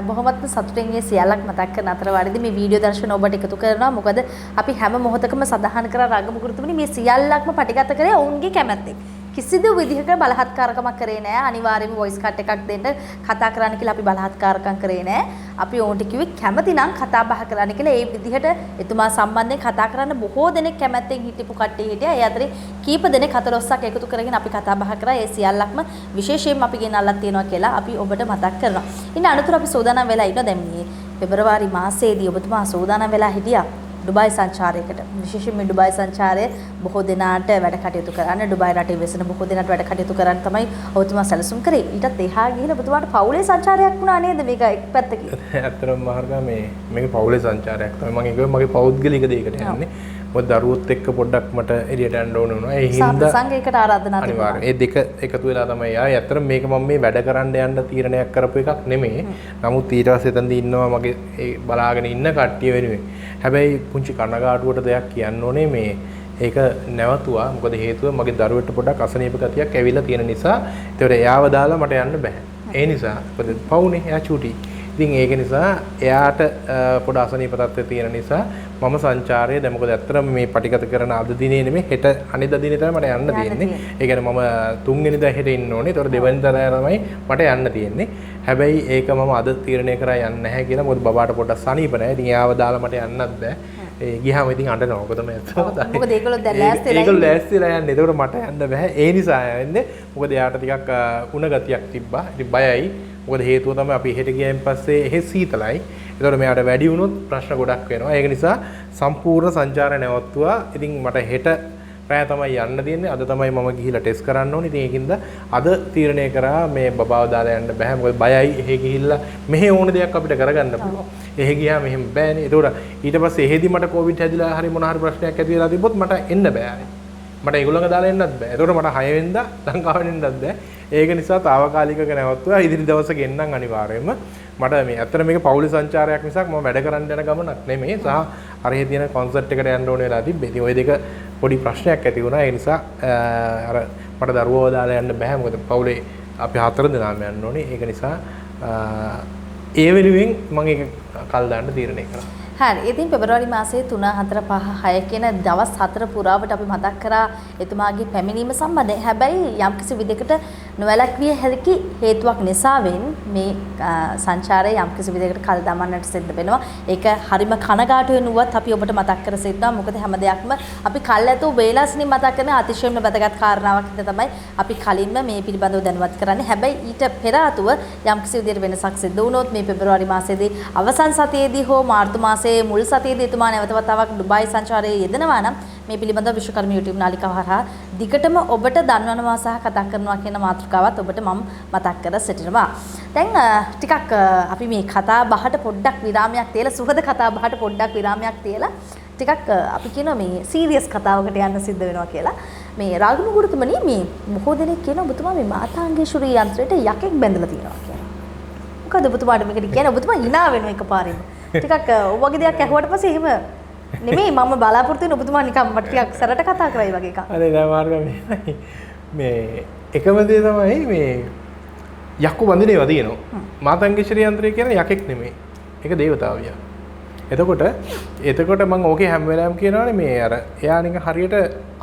බොහොමත්ම සතුටින් මේ සියල්ලක් මතක් කරන අතර වාරදී මේ වීඩියෝ දර්ශන ඔබට එකතු කරනවා. මොකද අපි හැම මොහොතකම සඳහන් කරා රාගමුගුරුතුමනි මේ සියල්ලක්ම පටිගත කරේ ඔවුන්ගේ කැමැත්තෙන්. කිසිදු විදිහක බලහත්කාරකමක් කරේ නෑ. අනිවාර්යයෙන්ම වොයිස් කට් එකක් දෙන්න කතා කරන්න කියලා අපි බලහත්කාරකම් කරේ නෑ. අපි ඕන්ට කිව්වේ කැමති නම් කතා බහ කරන්න කියලා. ඒ විදිහට එතුමා සම්බන්ධයෙන් කතා කරන්න බොහෝ දෙනෙක් කැමැත්තෙන් හිටපු කට්ටිය හිටියා. ඒ අතරේ කීප දෙනෙක් 14ක් එකතු කරගෙන අපි කතා බහ කරා. ඒ සියල්ලක්ම විශේෂයෙන්ම අපි ගෙනල්ලා තියෙනවා කියලා අපි ඔබට මතක් කරනවා. ඉතින් අනතුරු අපි සෝදානම් වෙලා ඉන්නවා දැන් මේ පෙබරවාරි මාසයේදී ඔබතුමා සූදානම් වෙලා හිටියා ඩුබායි සංචාරයකට. විශේෂයෙන්ම ඩුබායි සංචාරය බොහෝ දෙනාට වැඩ කටයුතු කරන්න, ඩුබායි රටේ වෙසෙන බොහෝ දෙනාට වැඩ කටයුතු කරන්න තමයි ඔබතුමා සැලසුම් කරේ. ඊටත් එහා ගිහින් ඔබතුමාට පවුලේ සංචාරයක් වුණා නේද මේක එක් පැත්තකින්? ඇත්තටම මහර්ගා මේක පවුලේ සංචාරයක් තමයි. මම ඒක මගේ පෞද්ගලික දෙයකට යන්නේ. මොකද දරුවොත් එක්ක පොඩ්ඩක් මට එළියට යන්න ඕන වුණා. ඒ හින්දා සංඝයකට ආරාධනා තිබුණා. අනිවාර්යයෙන්. ඒ දෙක එකතු වෙලා තමයි ආයේ. ඇත්තටම මේක මම මේ වැඩ කරන්න යන්න තීරණයක් කරපු එකක් නෙමෙයි. නමුත් ඊට පස්සේ එතනදී ඉන්නවා මගේ ඒ බලාගෙන ඉන්න කට්ටිය වෙනුවෙන්. හැබැයි පුංචි කනගාටුවට දෙයක් කියන්න ඕනේ මේ ඒක නැවතුවා. මොකද හේතුව මගේ දරුවෙට පොඩ්ඩක් අසනීප ගතියක් ඇවිල්ලා තියෙන නිසා. ඒතකොට එයාව දාලා මට යන්න බෑ. ඒ නිසා මොකද පවුනේ එයා චූටි. ඉතින් ඒක නිසා එයාට පොඩ අසනීප තත්ත්වයක් තියෙන නිසා මම සංචාරය දැන් මොකද ඇත්තටම මේ පටිගත කරන අද දිනේ නෙමෙයි හෙට අනිද්දා දිනේ තමයි මට යන්න තියෙන්නේ. ඒ කියන්නේ මම තුන්වෙනිදා හෙට ඉන්න ඕනේ. ඒතකොට දෙවෙනිදා තමයි මට යන්න තියෙන්නේ. හැබැයි ඒක මම අද තීරණය කරා යන්නේ නැහැ කියලා. මොකද බබාට පොඩ්ඩක් සනීප නැහැ. ඉතින් එයාව දාලා මට යන්නත් බෑ. ඒ ගියාම ඉතින් අඬනවා. ඔක තමයි ඇත්තම. මොකද ඒගොල්ලෝ දැන් ලෑස්තිලා ඒගොල්ලෝ ලෑස්තිලා යන්නේ. ඒතකොට මට යන්න බෑ. ඒ නිසා යන්නේ. මොකද එයාට ටිකක් උණ ගතියක් තිබ්බා. ඉතින් බයයි. මොකද හේතුව තමයි අපි හෙට ගියයින් පස්සේ එහෙ සීතලයි. ඒතකොට මෙයාට වැඩි වුණොත් ප්‍රශ්න ගොඩක් වෙනවා. ඒක නිසා සම්පූර්ණ සංචාරය නැවතුවා. ඉතින් මට හෙට රෑ තමයි යන්න තියෙන්නේ. අද තමයි මම ගිහිල්ලා ටෙස්ට් කරන්න ඕනේ. ඉතින් ඒකින්ද අද තීරණය කරා මේ බබාව දාලා යන්න බෑ. මොකද බයයි එහෙ ගිහිල්ලා මෙහෙ ඕන දෙයක් අපිට කරගන්න පුළුවන්. එහෙ ගියාම එහෙම බෑනේ. ඒතකොට ඊට පස්සේ එහෙදි මට කොවිඩ් හැදිලා හරි මොන හරි ප්‍රශ්නයක් ඇති වෙලා තිබ්බොත් මට එන්න බෑ. මට ඒගොල්ලන්ව දාලා එන්නත් බෑ. ඒතකොට මට 6 වෙනිදා ලංකාවට එන්නත් බෑ. ඒක නිසා తాවකාලිකව නැවතුවා. ඉදිරි දවසක එන්නම් අනිවාර්යයෙන්ම. මට මේ ඇත්තට මේක පෞලි සංචාරයක් මිසක් මම වැඩ කරන්න යන ගමනක් නෙමෙයි. සහ අරහේ තියෙන කොන්සර්ට් එකට යන්න ඕන වෙලා තිබ්බේ. ඉතින් ওই දෙක පොඩි ප්‍රශ්නයක් ඇති වුණා. ඒ නිසා අර මට දරුවව දාලා යන්න බෑ. මොකද පෞලේ අපි 4 දෙනාම යන්න ඕනේ. ඒක නිසා ඒ වෙනුවෙන් මම ඒක කල් දාන්න තීරණය කරා. හරි. ඉතින් පෙබරවාරි මාසයේ 3, 4, 5, 6 කියන දවස් 4 පුරාවට අපි මතක් කරා එතුමාගේ පැමිණීම සම්බන්ධයෙන්. හැබැයි යම්කිසි විදිහකට නොවැළක්විය හැකි හේතුවක් නිසාවෙන් මේ සංචාරය යම්කිසි විදිහකට කල් දමන්නට සිද්ධ වෙනවා. ඒක හරිම කනගාටු වෙනුවත් අපි ඔබට මතක් කර සිටිනවා. මොකද හැම දෙයක්ම අපි කල් ඇතුව වේලාසනින් මතක් කරන අතිශයින්ම වැදගත් කාරණාවක් හින්දා තමයි අපි කලින්ම මේ පිළිබඳව දැනුවත් කරන්නේ. හැබැයි ඊට පෙර ආතුව යම්කිසි විදිහට වෙනසක් සිද්ධ වුණොත් මේ පෙබරවාරි මාසයේදී අවසන් සතියේදී හෝ මාර්තු මාසයේ මුල් සතියේදී එතුමා නැවත වතාවක් ඩුබායි සංචාරයේ යෙදෙනවා නම් මේ පිළිබඳව විශ්වකර්ම YouTube නාලිකාව හරහා දිගටම ඔබට දන්වනවා සහ කතා කරනවා කියන මාතෘකාවත් ඔබට මම මතක් කර සිටිනවා. දැන් ටිකක් අපි මේ කතා බහට පොඩ්ඩක් විරාමයක් තියලා සුහද කතා බහට පොඩ්ඩක් විරාමයක් තියලා ටිකක් අපි කියනවා මේ සීරියස් කතාවකට යන්න සිද්ධ වෙනවා කියලා. මේ රාගනු ගුරුතුමනි මේ බොහෝ දෙනෙක් කියන ඔබතුමා මේ මාතාංගේශ්වරී යන්ත්‍රයට යකෙක් බැඳලා තියෙනවා කියලා. මොකද ඔබතුමාට මේකට කියන්නේ ඔබතුමා hina වෙනවා එකපාරින්. ටිකක් ඔයගේ දෙයක් ඇහුවට පස්සේ එහෙම නෙමෙයි මම බලාපොරොත්තු වෙන ඔබතුමා නිකන් මට ටිකක් සරට කතා කරයි වගේ එකක්. අනේ නෑ මාර්ග මේ එකම දේ තමයි මේ යක්කු බඳින ඒවා තියෙනවා. මාතංගේශ්වරී යන්ත්‍රය කියන්නේ යකෙක් නෙමෙයි. ඒක දේවතාවියක්. එතකොට මම ඕකේ හැම වෙලාවෙම කියනවානේ මේ අර එයා නිකන් හරියට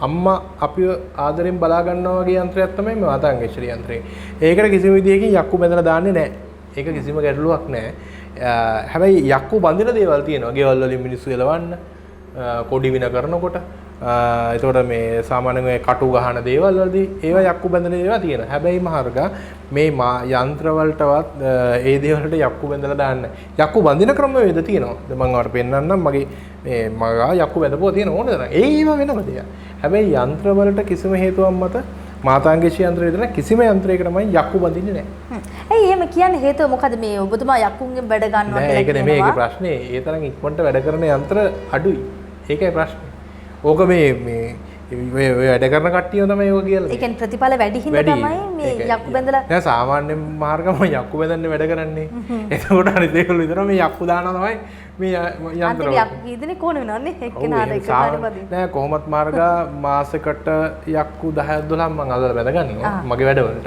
අම්මා අපිව ආදරෙන් බලා ගන්නවා වගේ යන්ත්‍රයක් තමයි මේ මාතංගේශ්වරී යන්ත්‍රය. ඒකට කිසිම විදියකින් යක්කු බඳලා දාන්නේ නෑ. ඒක කිසිම ගැටලුවක් නෑ. හැබැයි යක්කු බඳින දේවල් තියෙනවා. ගෙවල් වලින් මිනිස්සු එලවන්න, කොඩි වින කරනකොට, එතකොට මේ සාමාන්‍යයෙන් මේ කටු ගහන දේවල් වලදී ඒවා යක්කු බඳින දේවල් තියෙනවා. හැබැයි මහර්ගා මේ යන්ත්‍ර වලටවත් ඒ දේවල්ට යක්කු බඳලා දාන්න. යක්කු බඳින ක්‍රමවේද තියෙනවා. දැන් මම ඔයාලට පෙන්නන්නම් මගේ මේ මගා යක්කු බඳපුවා තියෙන ඕන තරම්. ඒව වෙනම දෙයක්. හැබැයි යන්ත්‍ර වලට කිසිම හේතුවක් මත මාතාංගේශ්වරී යන්ත්‍රය විතර කිසිම යන්ත්‍රයකට මම යක්කු බඳින්නේ නැහැ. ඇයි එහෙම කියන්නේ හේතුව මොකද මේ ඔබතුමා යක්කුන්ගෙන් වැඩ ගන්නවා කියලා කියනවා? ඒක නෙමෙයි ඒකේ ප්‍රශ්නේ. ඒ තරම් ඉක්මනට වැඩ කරන යන්ත්‍ර අඩුයි. ඒකයි ප්‍රශ්නේ. ඕක මේ ඔය වැඩ කරන කට්ටියම තමයි ඕක කියලා. ඒ කියන්නේ ප්‍රතිඵල වැඩි හින්දා තමයි මේ යක්කු බඳලා. දැන් සාමාන්‍ය මාර්ගම යක්කු බඳන්නේ වැඩ කරන්නේ. එතකොට අනිත් ඒගොල්ලෝ විතර මේ යක්කු දානවා තමයි මේ යන්ත්‍ර. අන්තිම යක්කු කීදෙනෙක් ඕන වෙනවන්නේ එක්කෙනාට එකපාරම බදින්න. නෑ කොහොමත් මාර්ගා මාසෙකට යක්කු 10 12 මම අල්ලලා බඳ ගන්නවා මගේ වැඩවලට.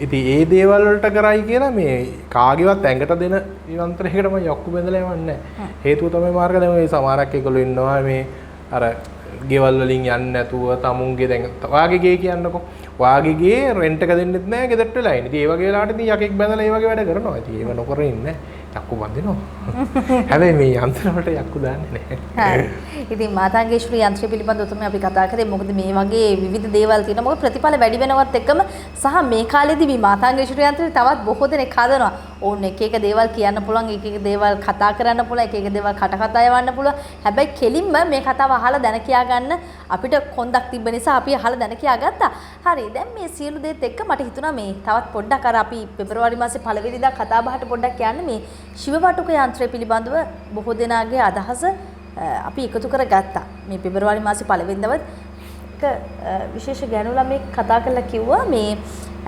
ඉතින් ඒ දේවල් වලට කරයි කියලා මේ කාගේවත් ඇඟට දෙන යන්ත්‍රයකට මම යක්කු බඳලා යවන්නේ නෑ. හේතුව තමයි මාර්ග දැන් මේ සමහරක් ඒගොල්ලෝ ඉන්නවා මේ අර ගෙවල් වලින් යන්නේ නැතුව තමුන්ගේ දැන් වාගේ ගේ කියන්නකෝ. වාගේ ගේ රෙන්ට් එක දෙන්නෙත් නෑ ගෙදරට වෙලා ඉන්නේ. ඉතින් ඒ වගේ වෙලාවට ඉතින් යකෙක් බඳලා ඒ වගේ වැඩ කරනවා. ඉතින් ඒව නොකර ඉන්නේ යක්කු බඳිනවා. හැබැයි මේ යන්ත්‍ර වලට යක්කු දාන්නේ නෑ. හරි. ඉතින් මාතාංගේශ්වරී යන්ත්‍රය පිළිබඳව තමයි අපි කතා කරේ. මොකද මේ වගේ විවිධ දේවල් තියෙනවා. මොකද ප්‍රතිඵල වැඩි වෙනවත් එක්කම සහ මේ කාලේදී මේ මාතාංගේශ්වරී යන්ත්‍රය තවත් බොහෝ දෙනෙක් හදනවා. ඕන් එක එක දේවල් කියන්න පුළුවන්, එක එක දේවල් කතා කරන්න පුළුවන්, එක එක දේවල් කතා යවන්න පුළුවන්. හැබැයි කෙලින්ම මේ කතාව අහලා දැන කියා ගන්න අපිට කොන්දක් තිබ්බ නිසා අපි අහලා දැන කියා ගත්තා. හරි. දැන් මේ සියලු දේත් එක්ක මට හිතුණා මේ තවත් පොඩ්ඩක් අර අපි පෙබරවාරි මාසේ පළවෙනිදා කතා බහට පොඩ්ඩක් යන්න මේ ශිවවටුක යන්ත්‍රය පිළිබඳව බොහෝ දෙනාගේ අදහස අපි එකතු කරගත්තා. මේ පෙබරවාරි මාසේ පළවෙනිදවත් විශේෂ ගැණු ළමෙක් කතා කරලා කිව්වා මේ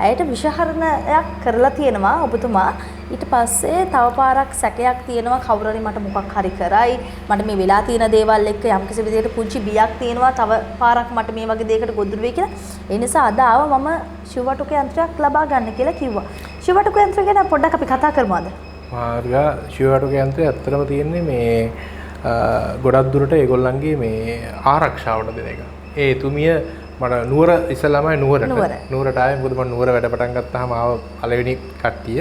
ඇයට විෂහරණයක් කරලා තියෙනවා ඔබතුමා. ඊට පස්සේ තව පාරක් සැකයක් තියෙනවා කවුරු හරි මට මොකක් හරි කරයි. මට මේ වෙලා තියෙන දේවල් එක්ක යම්කිසි විදිහකට පුංචි බියක් තියෙනවා. තව පාරක් මට මේ වගේ දෙයකට ගොදුරු වෙයි කියලා. ඒ නිසා අද ආව මම ශිවවටුක යන්ත්‍රයක් ලබා ගන්න කියලා කිව්වා. ශිවවටුක යන්ත්‍රය ගැන පොඩ්ඩක් අපි කතා කරමු අද. මාර්ගා ශිවවටුක යන්ත්‍රය ඇත්තටම තියෙන්නේ මේ ගොඩක් දුරට ඒගොල්ලන්ගේ මේ ආරක්ෂාවට දෙන එක. ඒ එතුමිය මට නුවර ඉස්සලාමයි නුවරට ආවේ. මොකද මම නුවර වැඩ පටන් ගත්තාම ආව පළවෙනි කට්ටිය.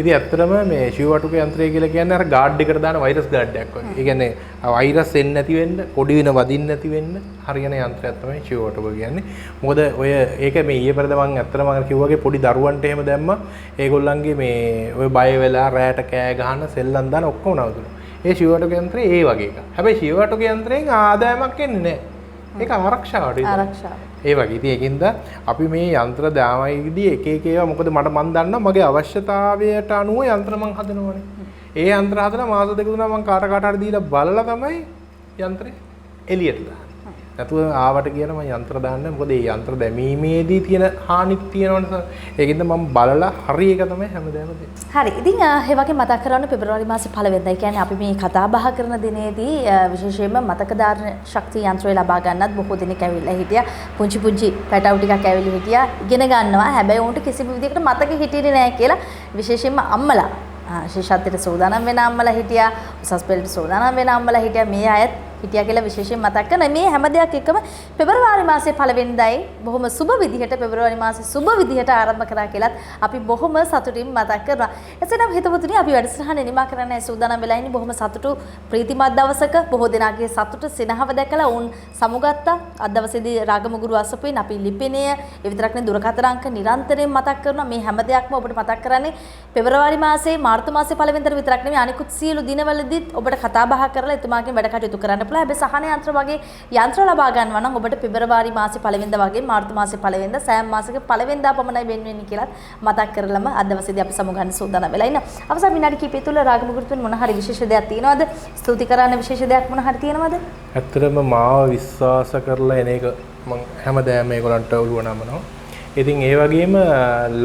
ඉතින් ඇත්තටම මේ ශිවවටුක යන්ත්‍රය කියලා කියන්නේ අර ගාඩ් එකට දාන වෛරස් ගාඩ් එකක් වගේ. ඒ කියන්නේ වෛරස් එන්නේ නැති වෙන්න, පොඩි වෙන වදින්න නැති වෙන්න හරියන යන්ත්‍රයක් තමයි ශිවවටුක කියන්නේ. මොකද ඔය ඒක මේ ඊයේ පෙරද මම ඇත්තටම අර කිව්වාගේ පොඩි දරුවන්ට එහෙම දැම්මා ඒගොල්ලන්ගේ මේ ඔය බය වෙලා රැයට කෑ ගහන සෙල්ලම් දාන ඔක්කොම නවතුණා. ඒ ශිවවටුක යන්ත්‍රය ඒ වගේ එකක්. හැබැයි ශිවවටුක යන්ත්‍රයෙන් ආදායමක් එන්නේ නැහැ. ඒක ආරක්ෂාවට ඒ වගේ. ඉතින් ඒකින්ද අපි මේ යන්ත්‍ර දාමයිදී එක එක ඒවා මොකද මන් දන්නවා මගේ අවශ්‍යතාවයට අනුව යන්ත්‍ර මං හදනවනේ. ඒ යන්ත්‍ර හදලා මාස දෙක තුනක් මං කාට හරි දීලා බලලා තමයි යන්ත්‍රේ එළියට දාන්නේ. නැතුව ආවට කියන මම යන්ත්‍ර දාන්නේ මොකද මේ යන්ත්‍ර දැමීමේදී තියෙන හානිත් තියෙනවනේ. ඒකින්ද මම බලලා හරි එක තමයි හැමදාම දෙන්නේ. හරි. ඉතින් ඒ වගේ මතක් කරගන්න පෙබරවාරි මාසේ පළවෙනිදා. ඒ කියන්නේ අපි මේ කතා බහ කරන දිනේදී විශේෂයෙන්ම මතක ධාරණ ශක්තිය යන්ත්‍රය ලබා ගන්නත් බොහෝ දෙනෙක් ඇවිල්ලා හිටියා. පුංචි පැටවු ටිකක් ඇවිල්ලා හිටියා. ඉගෙන ගන්නවා. හැබැයි උන්ට කිසිම විදිහකට මතක හිටියේ නැහැ කියලා විශේෂයෙන්ම අම්මලා ශිෂ්‍යත්වයට සූදානම් වෙන අම්මලා හිටියා. උසස් පෙළට සූදානම් වෙන අම්මලා හිටියා. මේ අයත් හිටියා කියලා විශේෂයෙන් මතක් කරන මේ හැම දෙයක් එක්කම පෙබරවාරි මාසේ පළවෙනිදායි බොහොම සුබ විදිහට පෙබරවාරි මාසේ සුබ විදිහට ආරම්භ කරා කියලත් අපි බොහොම සතුටින් මතක් කරනවා. එසේනම් හිතවතුනි අපි වැඩසටහන නිමා කරන්න සූදානම් වෙලා ඉන්නේ බොහොම සතුටු ප්‍රීතිමත් දවසක. බොහෝ දෙනාගේ සතුට සෙනහව දැකලා උන් සමුගත්තා. අද දවසේදී රාගමගුරු අසපුවෙන් අපි ලිපිනය ඒ විතරක් නෙවෙයි දුරකථන අංක නිරන්තරයෙන් මතක් කරනවා. මේ හැම දෙයක්ම ඔබට මතක් කරන්නේ පෙබරවාරි මාසේ මාර්තු මාසේ පළවෙනිදා විතරක් නෙවෙයි අනිකුත් සියලු දිනවලදීත් ඔබට කතා බහ කරලා එතුමාගෙන් වැඩ කටයුතු කරන්න පුළුවන්. හැබැයි සහන යන්ත්‍ර වගේ යන්ත්‍ර ලබා ගන්නවා නම් ඔබට පෙබරවාරි මාසේ පළවෙනිදා වගේ මාර්තු මාසේ පළවෙනිදා සෑම මාසෙක පළවෙනිදා පමණයි වෙන් වෙන්නේ කියලා මතක් කරලම අද දවසේදී අපි සමුගන්න සූදානම් වෙලා ඉන්නවා. අවසන් විනාඩි කිහිපය තුළ රාගමුගුරුතුන් මොන හරි විශේෂ දෙයක් තියෙනවද? ස්තුති කරන්න විශේෂ දෙයක් මොන හරි තියෙනවද? ඇත්තටම මාව විශ්වාස කරලා එන එක මම හැමදාම මේගොල්ලන්ට ඔළුව නමනවා. ඉතින් ඒ වගේම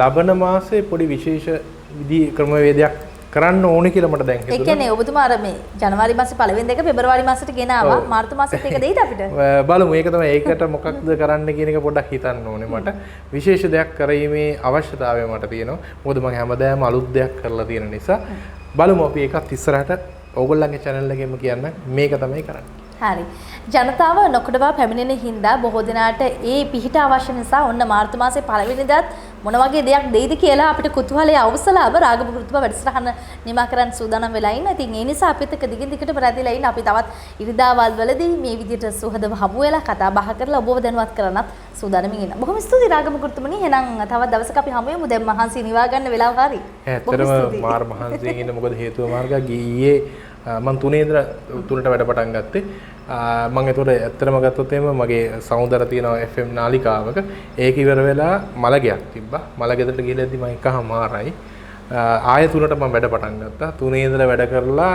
ලබන මාසේ පොඩි විශේෂ විදි ක්‍රමවේදයක් කරන්න ඕනේ කියලා මට දැන් හිතුණා. ඒ කියන්නේ ඔබතුමා අර මේ ජනවාරි මාසේ පළවෙනි දෙක පෙබරවාරි මාසෙට ගෙනාවා. මාර්තු මාසෙත් ඒක දෙයිද අපිට? බලමු. ඒක තමයි ඒකට මොකක්ද කරන්න කියන එක පොඩ්ඩක් හිතන්න ඕනේ මට. විශේෂ දෙයක් කිරීමේ අවශ්‍යතාවය මට තියෙනවා. මොකද මම හැමදාම අලුත් දෙයක් කරලා තියෙන නිසා. බලමු අපි ඒකත් ඉස්සරහට ඕගොල්ලන්ගේ channel එකෙම කියන්න මේක තමයි කරන්නේ. හරි. ජනතාව නොකඩවා පැමිණෙන හින්දා බොහෝ දෙනාට ඒ පිහිට අවශ්‍ය නිසා ඔන්න මාර්තු මාසේ පළවෙනිදාත් මොන වගේ දෙයක් දෙයිද කියලා අපිට කුතුහලයේ අවසලාව රාගමුගුරුතුමා වැඩසටහන නිමා කරන්න සූදානම් වෙලා ඉන්න. ඉතින් ඒ නිසා අපිත් එක්ක දිගින් දිගට රැඳිලා ඉන්න. අපි තවත් ඉරිදාවල් වලදී මේ විදිහට සුහදව හමු වෙලා කතා බහ කරලා ඔබව දැනුවත් කරන්නත් සූදානම්ින් ඉන්න. බොහොම ස්තුතියි රාගමුගුරුතුමනි. එහෙනම් තවත් දවසක අපි හමු වෙමු. දැන් මහන්සි නිවා ගන්න වෙලාව හරි. ඇත්තටම මාර මහන්සියෙන් ඉන්න. මොකද හේතුව මාර්ගා ගියේ මම 3 ඉඳලා 3ට වැඩ පටන් ගත්තේ. මම ඒතකොට ඇත්තටම ගත්තොත් එහෙම මගේ සමුදර තියෙන FM නාලිකාවක ඒක ඉවර වෙලා මලගයක් තිබ්බා. මලගෙදරට ගිහලාදී මම එකමාරයි. ආයෙ 3ට මම වැඩ පටන් ගත්තා. 3 ඉඳලා වැඩ කරලා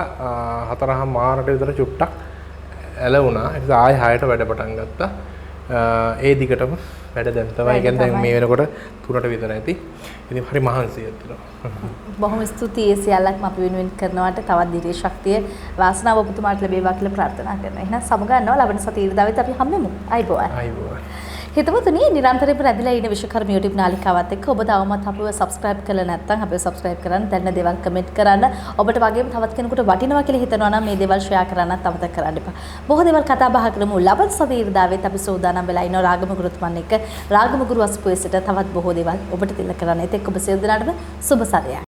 4:00 විතර චුට්ටක් ඇලවුණා. ඊට පස්සේ ආයෙ 6ට වැඩ පටන් ගත්තා. ඒ දිගටම වැඩ දැන් තමයි කියන්නේ දැන් මේ වෙනකොට 3ට විතර ඇති. ඉතින් හරි මහන්සියි ඇත්තටම. බොහොම ස්තුතියි සියල්ලක්ම අපි වෙනුවෙන් කරනවට තවත් දිරේ ශක්තිය වාසනාව ඔබතුමාට ලැබේවා කියලා ප්‍රාර්ථනා කරනවා. එහෙනම් සමුගන්නවා ලබන සතියේ ඉරිදාවෙත් අපි හම්බෙමු. අයිබෝවන්. අයිබෝවන්. හිතවතුනි නිරන්තරයෙන්ම රැඳිලා ඉන්න විශ්වකර්ම YouTube නාලිකාවත් එක්ක ඔබ තවමත් අපිව subscribe කරලා නැත්නම් අපිව subscribe කරන්න, දැන්න දේවල් comment කරන්න, ඔබට වගේම තවත් කෙනෙකුට වටිනවා කියලා හිතනවා නම් මේ දේවල් share කරන්නත් අමතක කරන්න එපා. බොහෝ දේවල් කතා බහ කරමු. ලබන සතියේ ඉරිදාවෙත් අපි සූදානම් වෙලා ඉන්නවා රාගමුගුරුතුමන් එක්ක. රාගමුගුරු අස්පුවේ සිට තවත් බොහෝ දේවල් ඔබට තිල කරන්න. ඒත් එක්ක ඔබ සියලු දෙනාටම සුබ සරයක්.